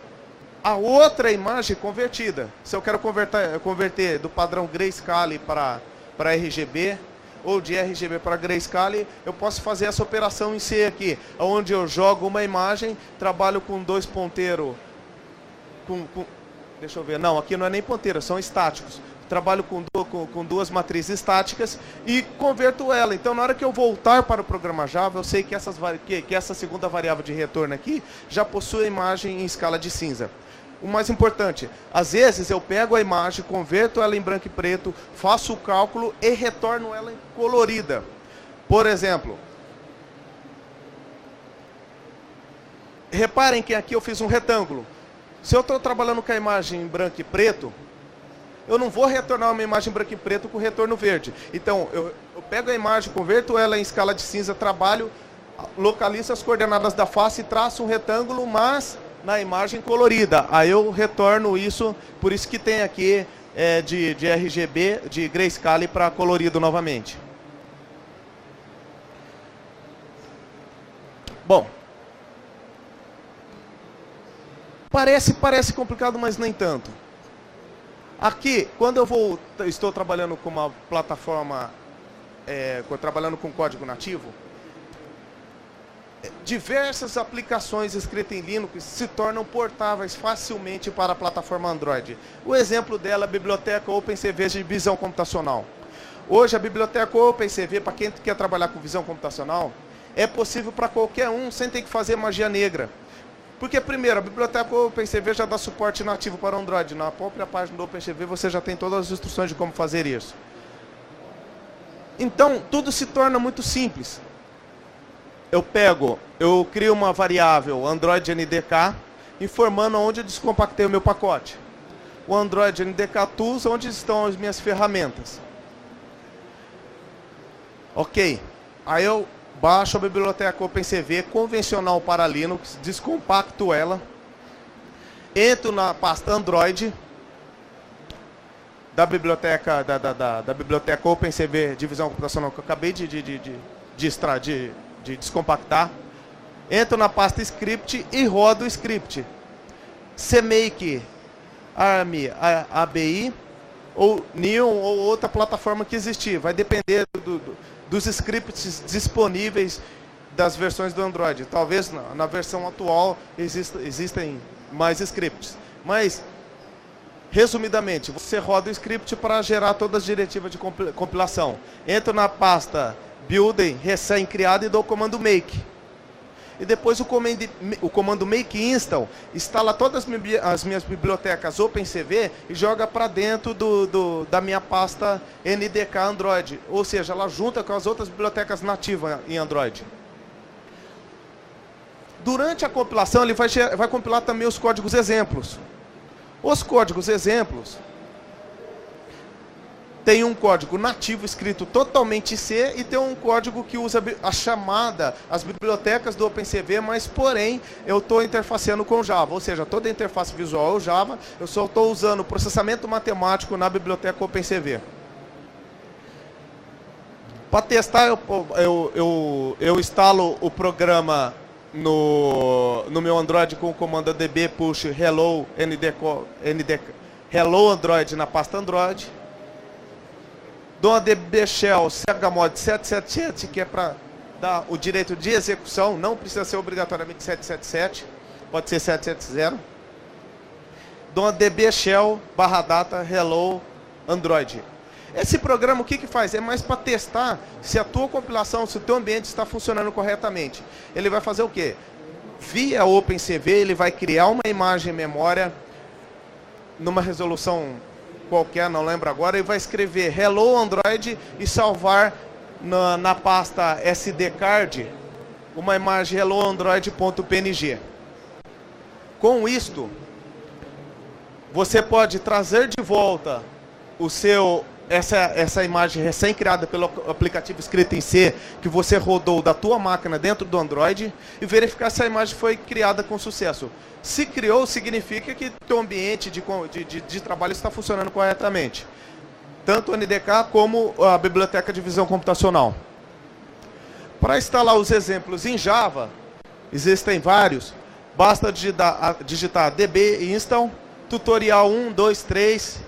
a outra imagem convertida. Se eu quero converter do padrão Grayscale para RGB, ou de RGB para Grayscale, eu posso fazer essa operação em C aqui, onde eu jogo uma imagem, trabalho com dois ponteiros, deixa eu ver, não, aqui não é nem ponteiro, são estáticos. Trabalho com duas matrizes estáticas e converto ela. Então, na hora que eu voltar para o programa Java, eu sei que essa segunda variável de retorno aqui já possui a imagem em escala de cinza. O mais importante, às vezes eu pego a imagem, converto ela em branco e preto, faço o cálculo e retorno ela em colorida. Por exemplo, reparem que aqui eu fiz um retângulo. Se eu estou trabalhando com a imagem em branco e preto, eu não vou retornar uma imagem branco e preto com retorno verde. Então, eu pego a imagem, converto ela em escala de cinza, trabalho, localizo as coordenadas da face, traço um retângulo, mas na imagem colorida. Aí eu retorno isso, por isso que tem aqui de RGB, de Grayscale para colorido novamente. Bom, parece complicado, mas nem tanto. Aqui, quando estou trabalhando com uma plataforma, trabalhando com código nativo, diversas aplicações escritas em Linux se tornam portáveis facilmente para a plataforma Android. O exemplo dela é a biblioteca OpenCV de visão computacional. Hoje, a biblioteca OpenCV, para quem quer trabalhar com visão computacional, é possível para qualquer um, sem ter que fazer magia negra. Porque, primeiro, a biblioteca OpenCV já dá suporte nativo para Android. Na própria página do OpenCV você já tem todas as instruções de como fazer isso. Então, tudo se torna muito simples. Eu crio uma variável Android NDK, informando onde eu descompactei o meu pacote. O Android NDK Tools, onde estão as minhas ferramentas. Ok. Aí eu baixo a biblioteca OpenCV convencional para Linux, descompacto ela, entro na pasta Android da biblioteca OpenCV de visão computacional que eu acabei de descompactar, entro na pasta script e rodo o script. CMake, ARM, ABI ou Neon ou outra plataforma que existir, vai depender dos scripts disponíveis das versões do Android. Talvez na versão atual existem mais scripts. Mas, resumidamente, você roda o script para gerar todas as diretivas de compilação. Entro na pasta building, recém-criado, e dou o comando make. E depois o comando make install instala todas as minhas bibliotecas OpenCV e joga para dentro da minha pasta NDK Android. Ou seja, ela junta com as outras bibliotecas nativas em Android. Durante a compilação, ele vai compilar também os códigos exemplos. Os códigos exemplos tem um código nativo escrito totalmente em C e tem um código que usa as bibliotecas do OpenCV, mas porém eu estou interfaceando com Java, ou seja, toda a interface visual é o Java, eu só estou usando processamento matemático na biblioteca OpenCV. Para testar, eu instalo o programa no meu Android com o comando db push hello hello Android na pasta Android. Dou uma db shell chmod 777, que é para dar o direito de execução, não precisa ser obrigatoriamente 777, pode ser 770. Dou uma db shell /data hello Android. Esse programa o que faz? É mais para testar se a tua compilação, se o teu ambiente está funcionando corretamente. Ele vai fazer o quê? Via OpenCV, ele vai criar uma imagem memória numa resolução qualquer, não lembro agora, e vai escrever hello Android e salvar na pasta SD-card uma imagem hello Android.png. Com isto, você pode trazer de volta essa imagem recém-criada pelo aplicativo escrito em C, que você rodou da tua máquina dentro do Android, e verificar se a imagem foi criada com sucesso. Se criou, significa que teu ambiente de trabalho está funcionando corretamente. Tanto o NDK como a biblioteca de visão computacional. Para instalar os exemplos em Java, existem vários. Basta digitar db install, tutorial 1, 2, 3,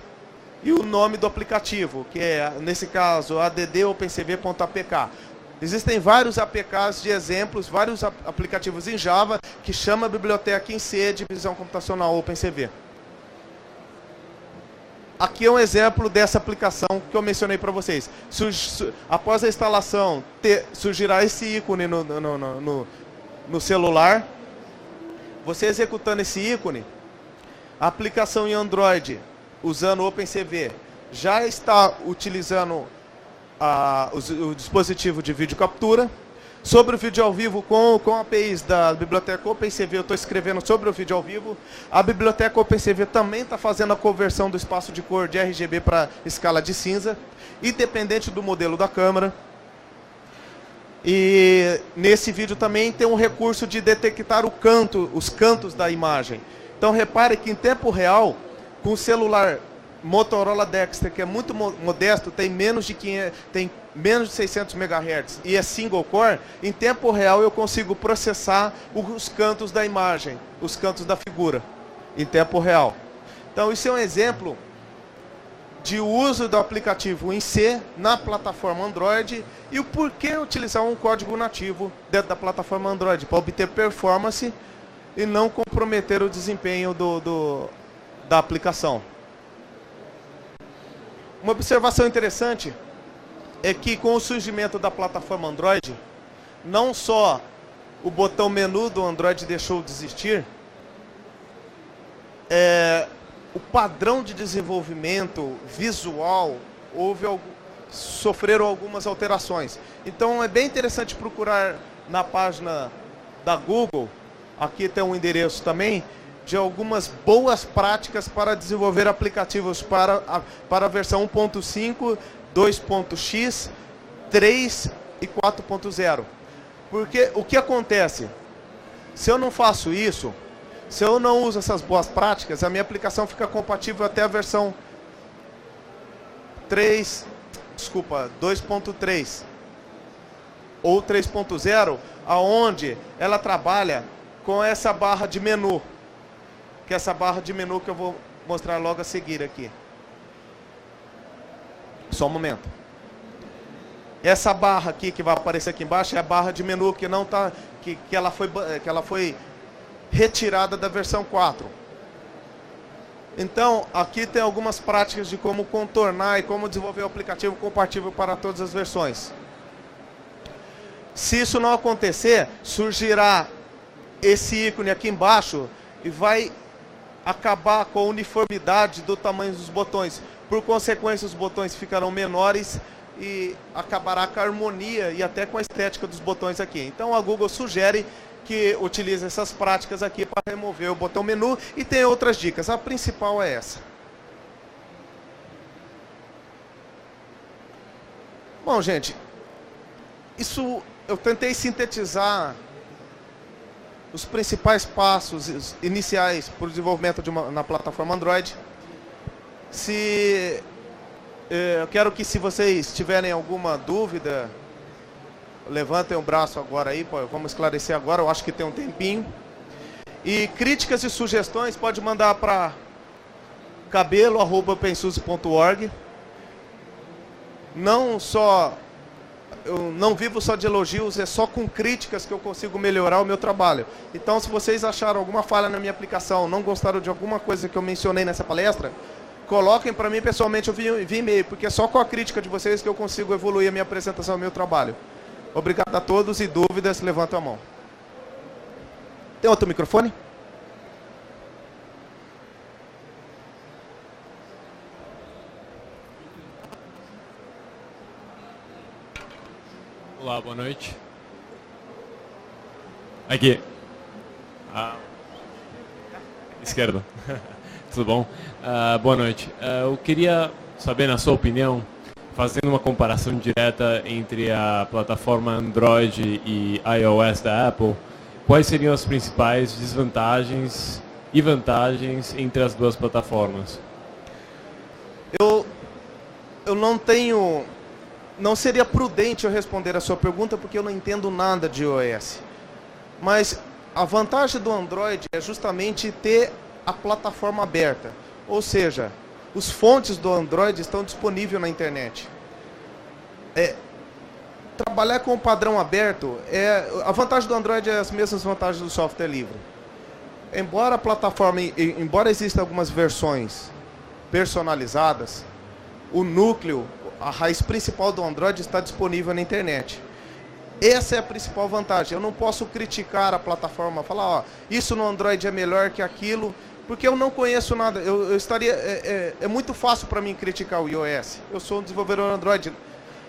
e o nome do aplicativo, que é, nesse caso, add.opencv.apk. Existem vários APKs de exemplos, vários aplicativos em Java que chamam a biblioteca em C de visão computacional OpenCV. Aqui é um exemplo dessa aplicação que eu mencionei para vocês. Após a instalação, surgirá esse ícone no celular. Você executando esse ícone, a aplicação em Android, usando o OpenCV, já está utilizando o dispositivo de vídeo captura. Sobre o vídeo ao vivo, com APIs da biblioteca OpenCV, eu estou escrevendo sobre o vídeo ao vivo. A biblioteca OpenCV também está fazendo a conversão do espaço de cor de RGB para escala de cinza, independente do modelo da câmera. E nesse vídeo também tem um recurso de detectar os cantos da imagem. Então repare que em tempo real, com o celular Motorola Dexter, que é muito modesto, tem menos de 600 MHz e é single core, em tempo real eu consigo processar os cantos da imagem, os cantos da figura, em tempo real. Então isso é um exemplo de uso do aplicativo em C na plataforma Android e o porquê utilizar um código nativo dentro da plataforma Android, para obter performance e não comprometer o desempenho da aplicação. Uma observação interessante é que com o surgimento da plataforma Android, não só o botão menu do Android deixou de existir, o padrão de desenvolvimento visual sofreram algumas alterações. Então é bem interessante procurar na página da Google, aqui tem um endereço também, de algumas boas práticas para desenvolver aplicativos para a versão 1.5, 2.x, 3 e 4.0. Porque o que acontece? Se eu não faço isso, se eu não uso essas boas práticas, a minha aplicação fica compatível até a versão 2.3 ou 3.0, aonde ela trabalha com essa barra de menu. Que é essa barra de menu que eu vou mostrar logo a seguir aqui. Só um momento. Essa barra aqui que vai aparecer aqui embaixo é a barra de menu que não tá, que ela foi retirada da versão 4. Então, aqui tem algumas práticas de como contornar e como desenvolver o aplicativo compatível para todas as versões. Se isso não acontecer, surgirá esse ícone aqui embaixo e vai acabar com a uniformidade do tamanho dos botões. Por consequência, os botões ficarão menores e acabará com a harmonia e até com a estética dos botões aqui. Então a Google sugere que utilize essas práticas aqui para remover o botão menu e tem outras dicas. A principal é essa. Bom, gente, isso eu tentei sintetizar os principais passos iniciais para o desenvolvimento na plataforma Android. Eu quero que, se vocês tiverem alguma dúvida, levantem o braço agora aí, vamos esclarecer agora, eu acho que tem um tempinho. E críticas e sugestões pode mandar para cabelo@opensuse.org. Eu não vivo só de elogios, é só com críticas que eu consigo melhorar o meu trabalho. Então, se vocês acharam alguma falha na minha aplicação, não gostaram de alguma coisa que eu mencionei nessa palestra, coloquem para mim pessoalmente, eu vi e-mail, porque é só com a crítica de vocês que eu consigo evoluir a minha apresentação, o meu trabalho. Obrigado a todos e dúvidas, levantam a mão. Tem outro microfone? Olá, boa noite. Aqui. Esquerda. Tudo bom? Boa noite. Eu queria saber, na sua opinião, fazendo uma comparação direta entre a plataforma Android e iOS da Apple, quais seriam as principais desvantagens e vantagens entre as duas plataformas? Eu não seria prudente eu responder a sua pergunta porque eu não entendo nada de iOS. Mas a vantagem do Android é justamente ter a plataforma aberta. Ou seja, Os fontes do Android estão disponíveis na internet. Trabalhar com o padrão aberto, a vantagem do Android é as mesmas vantagens do software livre. Embora a plataforma, embora existam algumas versões personalizadas, o núcleo, a raiz principal do Android está disponível na internet. Essa é a principal vantagem. Eu não posso criticar a plataforma, falar, ó, isso no Android é melhor que aquilo, porque eu não conheço nada. Eu estaria, é muito fácil para mim criticar o iOS. Eu sou um desenvolvedor Android.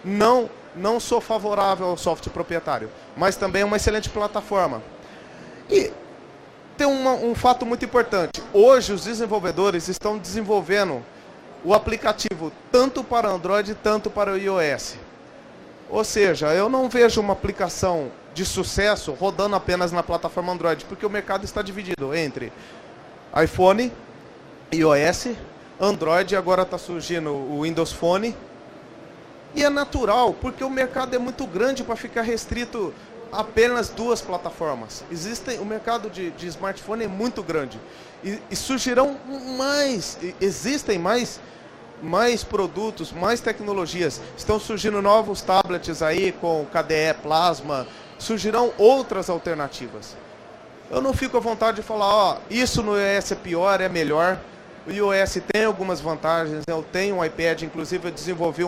Não sou favorável ao software proprietário, mas também é uma excelente plataforma. E tem um fato muito importante. Hoje os desenvolvedores estão desenvolvendo o aplicativo tanto para Android, tanto para o iOS. Ou seja, eu não vejo uma aplicação de sucesso rodando apenas na plataforma Android, porque o mercado está dividido entre iPhone, iOS, Android, agora está surgindo o Windows Phone. E é natural, porque o mercado é muito grande para ficar restrito a apenas duas plataformas. O mercado de smartphone é muito grande. E surgirão existem mais produtos, mais tecnologias. Estão surgindo novos tablets aí com KDE Plasma. Surgirão outras alternativas. Eu não fico à vontade de falar, ó, isso no iOS é pior, é melhor. O iOS tem algumas vantagens. Eu tenho um iPad, inclusive eu desenvolvi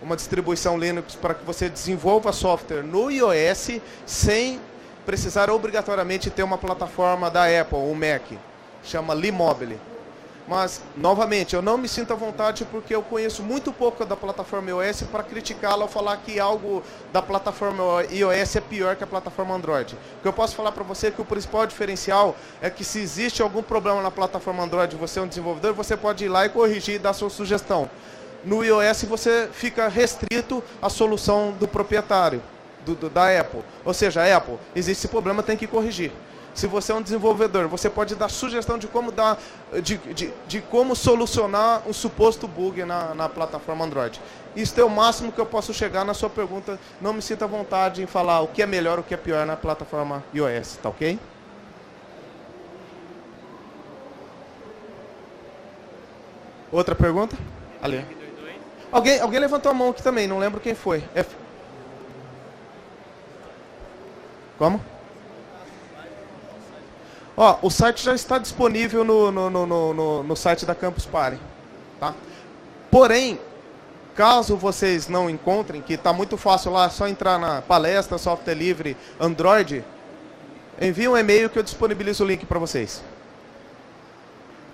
uma distribuição Linux para que você desenvolva software no iOS sem precisar obrigatoriamente ter uma plataforma da Apple, um Mac. Chama Limobile. Mas, novamente, eu não me sinto à vontade porque eu conheço muito pouco da plataforma iOS para criticá-la ou falar que algo da plataforma iOS é pior que a plataforma Android. O que eu posso falar para você é que o principal diferencial é que se existe algum problema na plataforma Android, você é um desenvolvedor, você pode ir lá e corrigir e dar sua sugestão. No iOS você fica restrito à solução do proprietário, da Apple. Ou seja, a Apple, existe esse problema, tem que corrigir. Se você é um desenvolvedor, você pode dar sugestão de como de como solucionar um suposto bug na plataforma Android. Isso é o máximo que eu posso chegar na sua pergunta. Não me sinta à vontade em falar o que é melhor, o que é pior na plataforma iOS, tá ok? Outra pergunta? Ali. Alguém levantou a mão aqui também, não lembro quem foi. Como? Ó, o site já está disponível no site da Campus Party, tá? Porém, caso vocês não encontrem, que está muito fácil lá, é só entrar na palestra Software Livre Android, envie um e-mail que eu disponibilizo o link para vocês.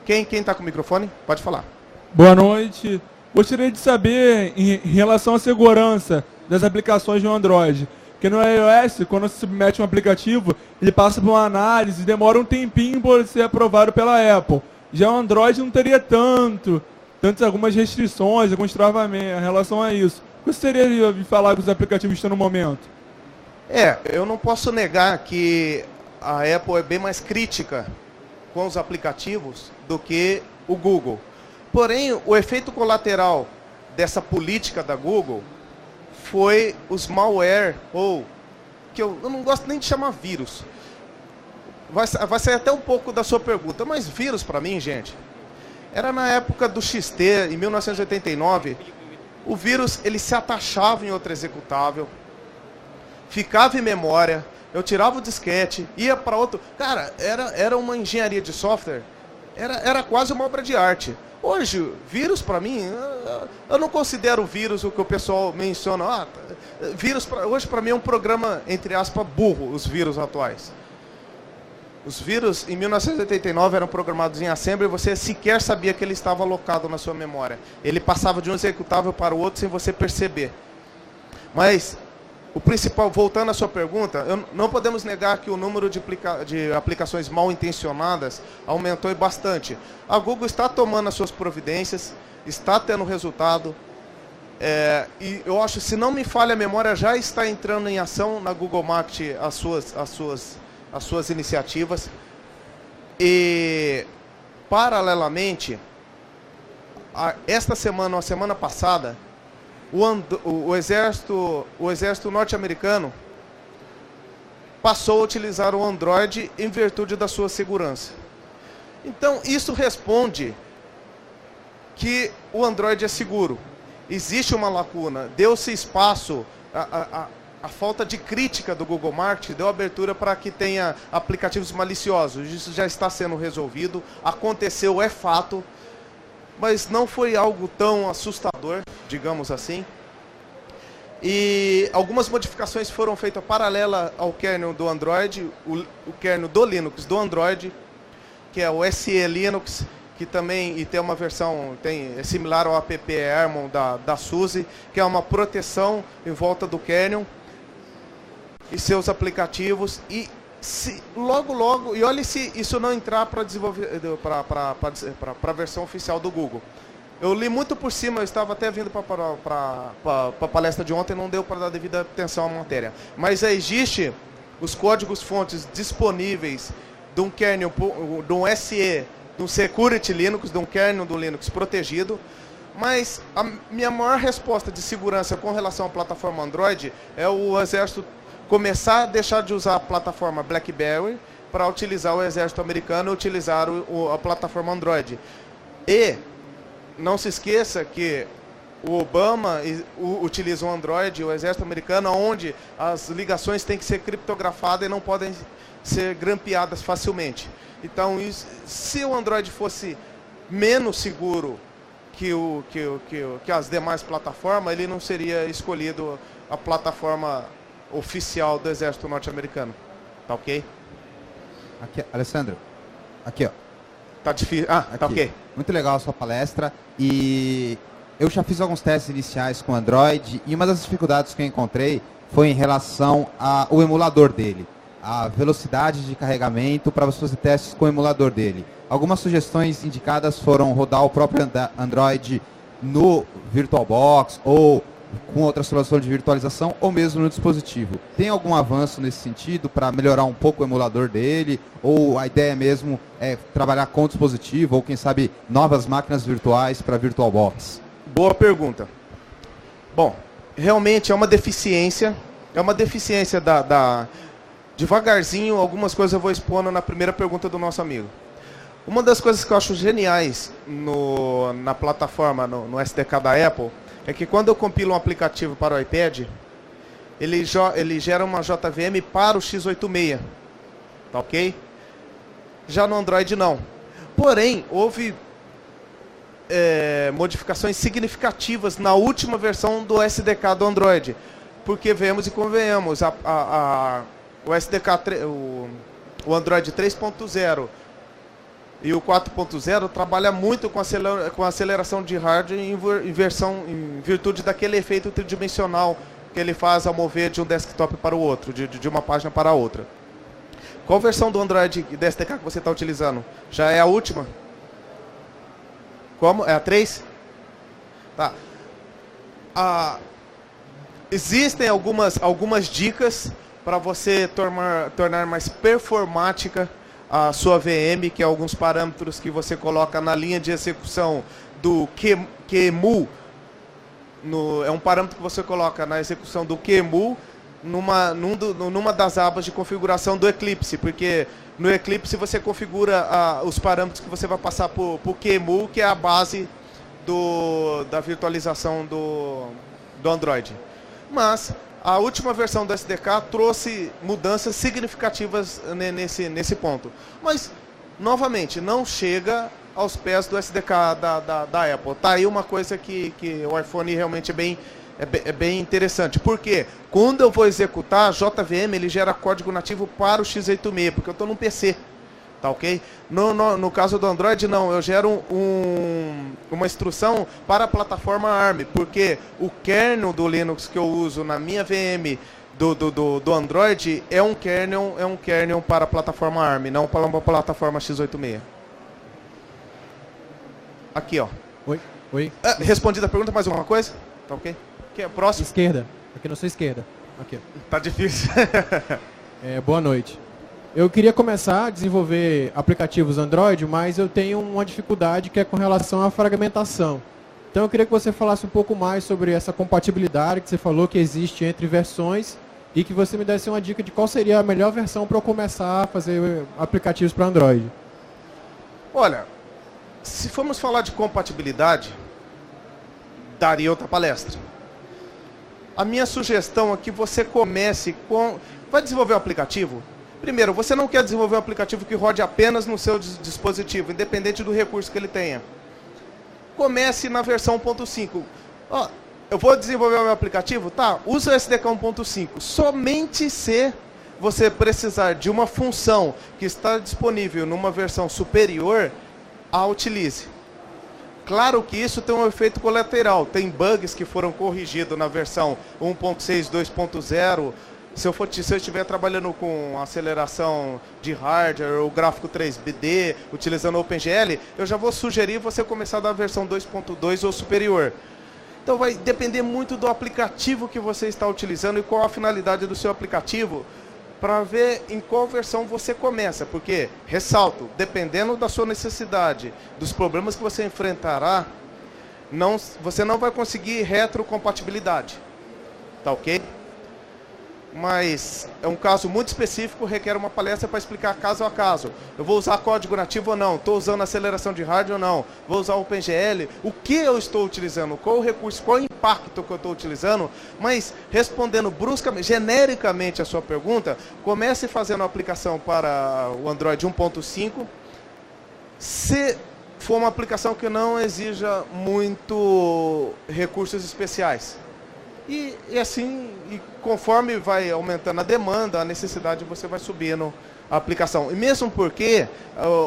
Quem está com o microfone? Pode falar. Boa noite. Gostaria de saber, em relação à segurança das aplicações no Android, que no iOS, quando se submete um aplicativo, ele passa por uma análise e demora um tempinho para ser aprovado pela Apple. Já o Android não teria tantas algumas restrições, alguns travamentos em relação a isso. Gostaria de falar que os aplicativos estão no momento. Eu não posso negar que a Apple é bem mais crítica com os aplicativos do que o Google. Porém, o efeito colateral dessa política da Google foi os malware, ou que eu não gosto nem de chamar vírus. Vai sair até um pouco da sua pergunta, mas vírus para mim, gente, era na época do XT, em 1989, o vírus ele se atachava em outro executável, ficava em memória, eu tirava o disquete, ia para outro... Cara, era uma engenharia de software, era quase uma obra de arte. Hoje, vírus para mim, eu não considero vírus o que o pessoal menciona. Vírus hoje para mim é um programa, entre aspas, burro, os vírus atuais. Os vírus, em 1989, eram programados em assembly e você sequer sabia que ele estava alocado na sua memória. Ele passava de um executável para o outro sem você perceber. Mas, o principal, voltando à sua pergunta, não podemos negar que o número de aplicações mal intencionadas aumentou bastante. A Google está tomando as suas providências, está tendo resultado. E eu acho, se não me falha a memória, já está entrando em ação na Google Market as suas iniciativas. E, paralelamente, esta semana, ou a semana passada, o exército norte-americano passou a utilizar o Android em virtude da sua segurança. Então, isso responde que o Android é seguro. Existe uma lacuna, deu-se espaço, a falta de crítica do Google Marketing deu abertura para que tenha aplicativos maliciosos. Isso já está sendo resolvido, aconteceu, é fato, mas não foi algo tão assustador, digamos assim. E algumas modificações foram feitas paralela ao kernel do Android, o kernel do Linux do Android, que é o SE Linux, que também e tem uma versão é similar ao app-ermon da SUSE, que é uma proteção em volta do kernel e seus aplicativos. E logo, e olha se isso não entrar para desenvolver para a versão oficial do Google. Eu li muito por cima, eu estava até vindo para a palestra de ontem, não deu para dar devida atenção à matéria. Mas existe os códigos fontes disponíveis de um kernel, de um SE, de um Security Linux, de um kernel do Linux protegido. Mas a minha maior resposta de segurança com relação à plataforma Android é o exército começar a deixar de usar a plataforma BlackBerry para utilizar o exército americano e utilizar a plataforma Android. E não se esqueça que o Obama utiliza o Android, o exército americano, onde as ligações têm que ser criptografadas e não podem ser grampeadas facilmente. Então, se o Android fosse menos seguro que as demais plataformas, ele não seria escolhido a plataforma oficial do exército norte-americano. Tá ok? Aqui, Alessandro. Aqui, ó. Tá difícil. Ah, tá ok. Muito legal a sua palestra. E eu já fiz alguns testes iniciais com Android e uma das dificuldades que eu encontrei foi em relação ao emulador dele. A velocidade de carregamento para você fazer testes com o emulador dele. Algumas sugestões indicadas foram rodar o próprio Android no VirtualBox ou com outra solução de virtualização ou mesmo no dispositivo. Tem algum avanço nesse sentido para melhorar um pouco o emulador dele? Ou a ideia mesmo é trabalhar com o dispositivo ou quem sabe novas máquinas virtuais para VirtualBox? Boa pergunta. Bom, realmente é uma deficiência devagarzinho, algumas coisas eu vou expondo na primeira pergunta do nosso amigo. Uma das coisas que eu acho geniais na plataforma, no SDK da Apple, é que quando eu compilo um aplicativo para o iPad, ele gera uma JVM para o x86. Tá ok? Já no Android não. Porém, houve modificações significativas na última versão do SDK do Android. Porque vemos e convenhamos, o SDK, o Android 3.0 e o 4.0 trabalha muito com aceleração de hardware em virtude daquele efeito tridimensional que ele faz ao mover de um desktop para o outro, de uma página para a outra. Qual versão do Android da SDK que você está utilizando? Já é a última? Como? É a 3? Tá. Existem algumas dicas para você tornar mais performática a sua VM, que é alguns parâmetros que você coloca na linha de execução do QEMU. É um parâmetro que você coloca na execução do QEMU numa das abas de configuração do Eclipse, porque no Eclipse você configura os parâmetros que você vai passar para o QEMU, que é a base da virtualização do Android. Mas a última versão do SDK trouxe mudanças significativas nesse ponto. Mas, novamente, não chega aos pés do SDK da Apple. Tá aí uma coisa que o iPhone realmente é bem interessante. Por quê? Quando eu vou executar, a JVM ele gera código nativo para o x86, porque eu estou num PC. Tá ok? No caso do Android, não. Eu gero uma instrução para a plataforma ARM, porque o kernel do Linux que eu uso na minha VM do Android é um kernel para a plataforma ARM, não para uma plataforma x86. Aqui, ó. Oi. Respondida a pergunta, mais alguma coisa? Tá ok? Aqui, próximo. Esquerda. Aqui na sua esquerda. Aqui. Tá difícil. Boa noite. Eu queria começar a desenvolver aplicativos Android, mas eu tenho uma dificuldade que é com relação à fragmentação. Então eu queria que você falasse um pouco mais sobre essa compatibilidade que você falou que existe entre versões e que você me desse uma dica de qual seria a melhor versão para eu começar a fazer aplicativos para Android. Olha, Se formos falar de compatibilidade, daria outra palestra. A minha sugestão é que você comece com... Vai desenvolver um aplicativo? Primeiro, você não quer desenvolver um aplicativo que rode apenas no seu dispositivo, independente do recurso que ele tenha. Comece na versão 1.5. Eu vou desenvolver o meu aplicativo? Tá, usa o SDK 1.5. Somente se você precisar de uma função que está disponível numa versão superior, a utilize. Claro que isso tem um efeito colateral. Tem bugs que foram corrigidos na versão 1.6, 2.0. Se eu estiver trabalhando com aceleração de hardware ou gráfico 3D, utilizando OpenGL, eu já vou sugerir você começar da versão 2.2 ou superior. Então vai depender muito do aplicativo que você está utilizando e qual a finalidade do seu aplicativo, para ver em qual versão você começa. Porque, ressalto, dependendo da sua necessidade, dos problemas que você enfrentará, você não vai conseguir retrocompatibilidade. Tá ok? Mas é um caso muito específico, requer uma palestra para explicar caso a caso. Eu vou usar código nativo ou não? Estou usando aceleração de hardware ou não? Vou usar OpenGL? O que eu estou utilizando? Qual o recurso? Qual o impacto que eu estou utilizando? Mas respondendo bruscamente, genericamente a sua pergunta, comece fazendo a aplicação para o Android 1.5. Se for uma aplicação que não exija muito recursos especiais. E assim, conforme vai aumentando a demanda, a necessidade, você vai subindo a aplicação. E mesmo porque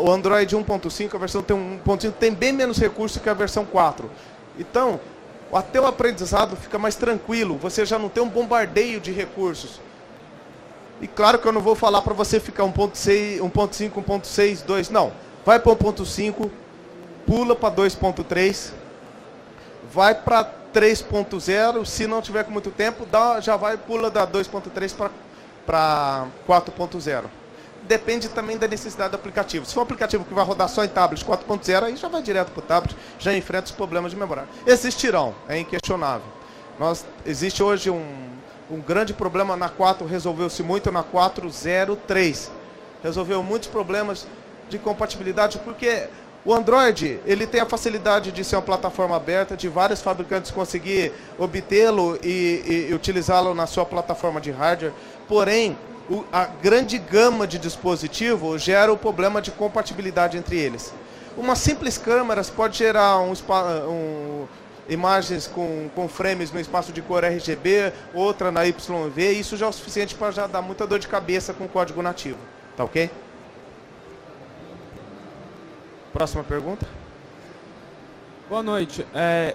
o Android 1.5, a versão 1.5 tem bem menos recursos que a versão 4. Então, até o aprendizado fica mais tranquilo, você já não tem um bombardeio de recursos. E claro que eu não vou falar para você ficar 1.6, 1.5, 1.6, 2, não. Vai para 1.5, pula para 2.3, vai para 3.0, se não tiver com muito tempo, já pula da 2.3 para 4.0. Depende também da necessidade do aplicativo. Se for um aplicativo que vai rodar só em tablet 4.0, aí já vai direto para o tablet, já enfrenta os problemas de memória. Existirão, é inquestionável. Existe hoje um grande problema na 4, resolveu-se muito na 4.0.3. Resolveu muitos problemas de compatibilidade, porque o Android, ele tem a facilidade de ser uma plataforma aberta, de vários fabricantes conseguir obtê-lo e utilizá-lo na sua plataforma de hardware. Porém, a grande gama de dispositivos gera o problema de compatibilidade entre eles. Uma simples câmera pode gerar imagens com frames no espaço de cor RGB, outra na YV, e isso já é o suficiente para já dar muita dor de cabeça com o código nativo. Tá ok? Próxima pergunta. Boa noite.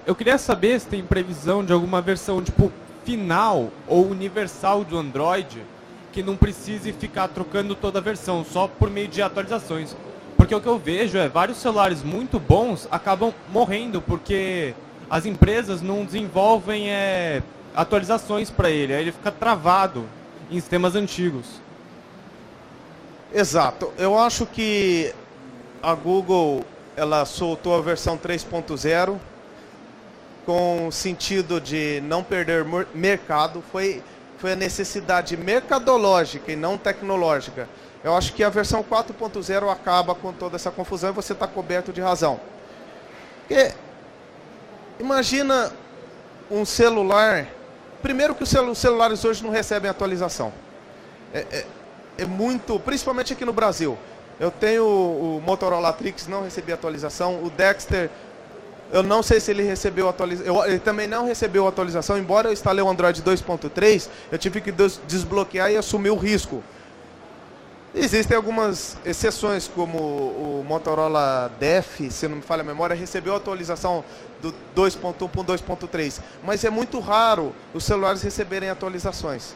Eu queria saber se tem previsão de alguma versão tipo final ou universal do Android que não precise ficar trocando toda a versão, só por meio de atualizações. Porque o que eu vejo é vários celulares muito bons acabam morrendo porque as empresas não desenvolvem atualizações para ele, aí ele fica travado em sistemas antigos. Exato. Eu acho que a Google, ela soltou a versão 3.0 com o sentido de não perder mercado. Foi a necessidade mercadológica e não tecnológica. Eu acho que a versão 4.0 acaba com toda essa confusão e você está coberto de razão. Porque, imagina um celular... Primeiro que os celulares hoje não recebem atualização. É muito... Principalmente aqui no Brasil. Eu tenho o Motorola Trix, não recebi atualização. O Dexter, eu não sei se ele recebeu atualização. Ele também não recebeu atualização. Embora eu instalei o Android 2.3, eu tive que desbloquear e assumir o risco. Existem algumas exceções, como o Motorola Def, se não me falha a memória, recebeu a atualização do 2.1 para o 2.3. Mas é muito raro os celulares receberem atualizações.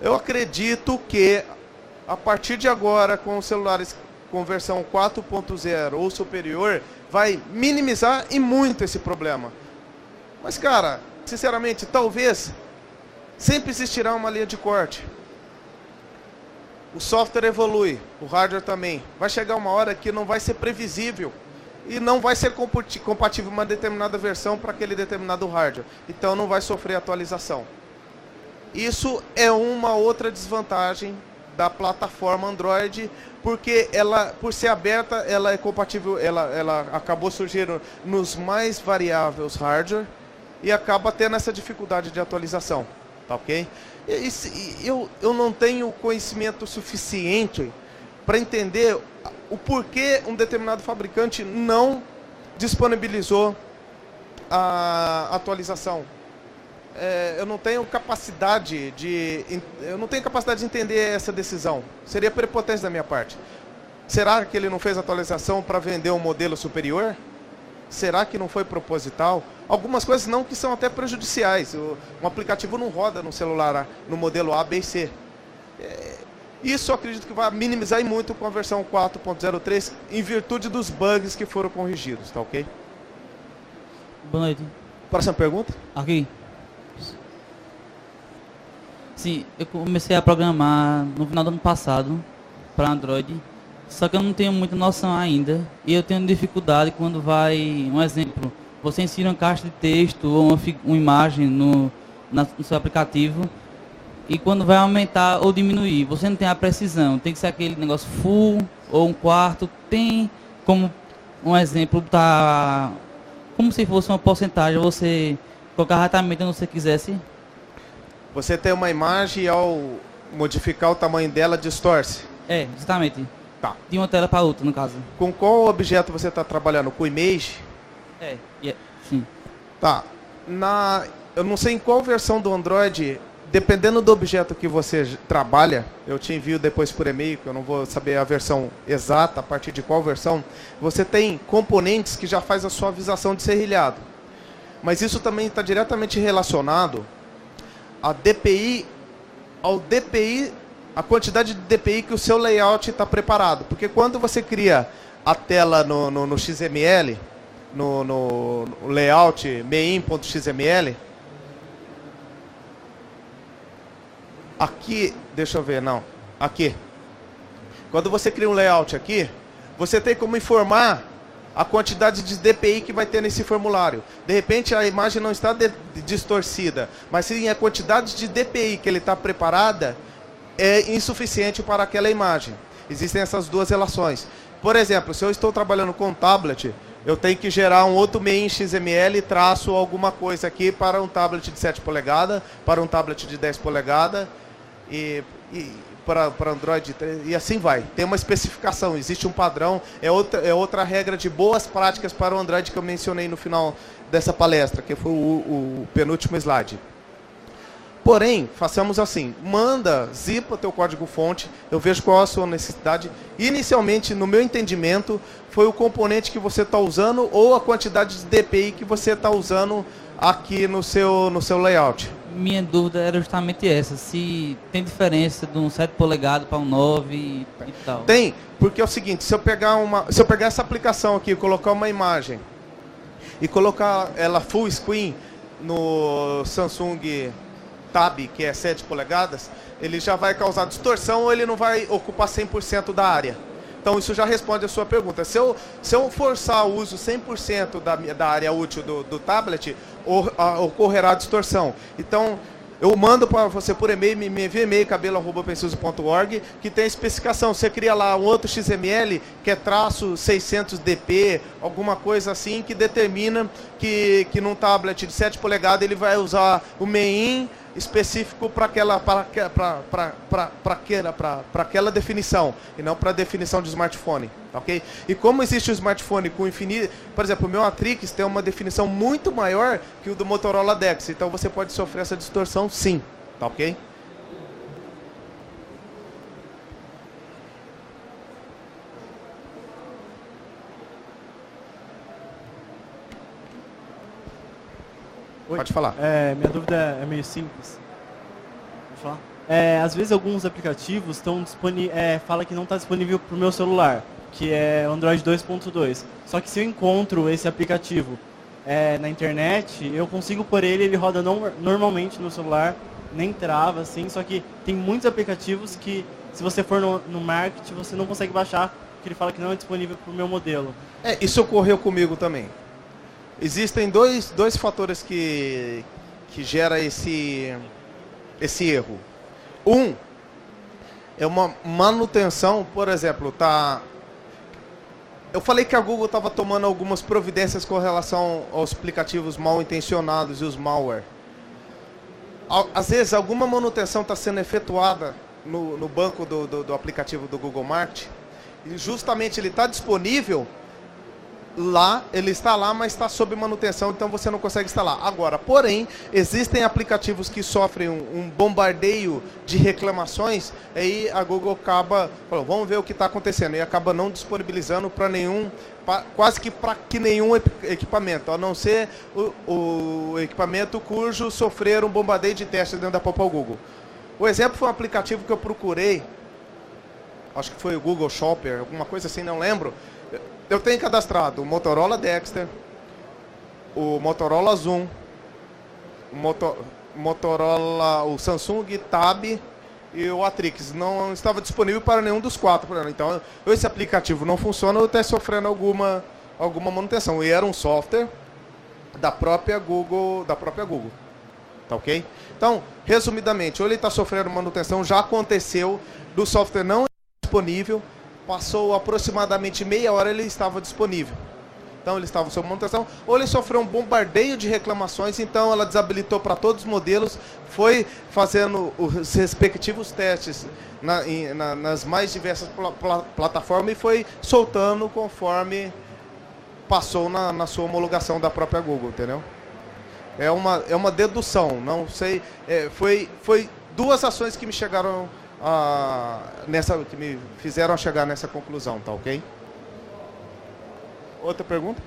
Eu acredito que a partir de agora, com os celulares com versão 4.0 ou superior, vai minimizar e muito esse problema. Mas, cara, sinceramente, talvez sempre existirá uma linha de corte. O software evolui, o hardware também. Vai chegar uma hora que não vai ser previsível e não vai ser compatível uma determinada versão para aquele determinado hardware. Então não vai sofrer atualização. Isso é uma outra desvantagem da plataforma Android, porque ela, por ser aberta, ela é compatível, ela acabou surgindo nos mais variáveis hardware e acaba tendo essa dificuldade de atualização, tá ok? Eu não tenho conhecimento suficiente para entender o porquê um determinado fabricante não disponibilizou a atualização. Eu não tenho capacidade de entender essa decisão. Seria prepotência da minha parte. Será que ele não fez atualização para vender um modelo superior? Será que não foi proposital? Algumas coisas não, que são até prejudiciais. Um aplicativo não roda no celular no modelo A, B e C. Isso eu acredito que vai minimizar e muito com a versão 4.03, em virtude dos bugs que foram corrigidos, tá ok? Boa noite. Próxima pergunta? Aqui. Sim, eu comecei a programar no final do ano passado para Android, só que eu não tenho muita noção ainda e eu tenho dificuldade quando vai, um exemplo, você insere uma caixa de texto ou uma imagem no seu aplicativo e quando vai aumentar ou diminuir, você não tem a precisão, tem que ser aquele negócio full ou um quarto, tem como, um exemplo, tá como se fosse uma porcentagem, você colocar exatamente onde você quisesse. Você tem uma imagem e ao modificar o tamanho dela, distorce? Exatamente. Tá. De uma tela para outra, no caso. Com qual objeto você está trabalhando? Com image? Sim. Tá. Eu não sei em qual versão do Android, dependendo do objeto que você trabalha, eu te envio depois por e-mail, que eu não vou saber a versão exata, a partir de qual versão, você tem componentes que já faz a suavização de serrilhado. Mas isso também está diretamente relacionado ao DPI, a quantidade de DPI que o seu layout está preparado. Porque quando você cria a tela no XML, no layout main.xml, aqui, deixa eu ver, não, aqui. Quando você cria um layout aqui, você tem como informar a quantidade de DPI que vai ter nesse formulário. De repente a imagem não está distorcida, mas sim a quantidade de DPI que ele está preparada é insuficiente para aquela imagem. Existem essas duas relações. Por exemplo, se eu estou trabalhando com um tablet, eu tenho que gerar um outro main XML e traço alguma coisa aqui para um tablet de 7 polegadas, para um tablet de 10 polegadas e para Android, e assim vai. Tem uma especificação, existe um padrão, é outra regra de boas práticas para o Android que eu mencionei no final dessa palestra, que foi o penúltimo slide. Porém, façamos assim, zipa teu código-fonte, eu vejo qual é a sua necessidade. Inicialmente, no meu entendimento, foi o componente que você está usando ou a quantidade de DPI que você está usando aqui no seu layout. Minha dúvida era justamente essa, se tem diferença de um 7 polegadas para um 9 e tal. Tem, porque é o seguinte, se eu pegar essa aplicação aqui, colocar uma imagem e colocar ela full screen no Samsung Tab, que é 7 polegadas, ele já vai causar distorção ou ele não vai ocupar 100% da área. Então isso já responde a sua pergunta. Se eu forçar o uso 100% da área útil do tablet, ocorrerá distorção. Então eu mando para você por e-mail, me envia e-mail cabelo@openSUSE.org, que tem a especificação. Você cria lá um outro XML que é traço 600dp, alguma coisa assim, que determina que num tablet de 7 polegadas ele vai usar o main específico para aquela definição, e não para a definição de smartphone, ok? E como existe o smartphone com infinito, por exemplo, o meu Matrix tem uma definição muito maior que o do Motorola Dex, então você pode sofrer essa distorção sim, tá ok? Oi. Pode falar. Minha dúvida é meio simples. Pode falar? Às vezes alguns aplicativos estão fala que não está disponível para o meu celular, que é Android 2.2. Só que se eu encontro esse aplicativo na internet, eu consigo pôr ele roda normalmente no celular, nem trava, assim. Só que tem muitos aplicativos que, se você for no market, você não consegue baixar, porque ele fala que não é disponível para o meu modelo. Isso ocorreu comigo também. Existem dois fatores que gera esse erro. Um É uma manutenção, por exemplo, tá... Eu falei que a Google estava tomando algumas providências com relação aos aplicativos mal intencionados e os malware. Às vezes, alguma manutenção está sendo efetuada no banco do aplicativo do Google Market, e justamente ele está disponível lá, ele está lá, mas está sob manutenção, então você não consegue instalar. Agora, porém, existem aplicativos que sofrem um bombardeio de reclamações, aí a Google acaba, falou, vamos ver o que está acontecendo, e acaba não disponibilizando para nenhum, quase que para nenhum equipamento, a não ser o equipamento cujo sofreram um bombardeio de teste dentro da própria Google. O exemplo foi um aplicativo que eu procurei, acho que foi o Google Shopper, alguma coisa assim, não lembro. Eu tenho cadastrado o Motorola Dexter, o Motorola Zoom, o Samsung Tab e o Atrix. Não estava disponível para nenhum dos 4. Então, esse aplicativo não funciona, eu estou sofrendo alguma manutenção. E era um software da própria Google. Tá ok? Então, resumidamente, ou ele está sofrendo manutenção, já aconteceu do software não disponível, passou aproximadamente meia hora, ele estava disponível. Então ele estava sob manutenção, ou ele sofreu um bombardeio de reclamações, então ela desabilitou para todos os modelos, foi fazendo os respectivos testes nas mais diversas plataformas e foi soltando conforme passou na sua homologação da própria Google, entendeu? É uma dedução, não sei, foi duas ações que me chegaram que me fizeram chegar nessa conclusão, tá ok? Outra pergunta?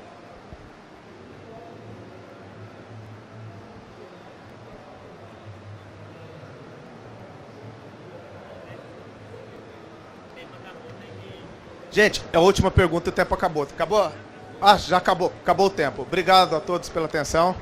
Gente, é a última pergunta, o tempo acabou. Acabou? Ah, já acabou. Acabou o tempo. Obrigado a todos pela atenção.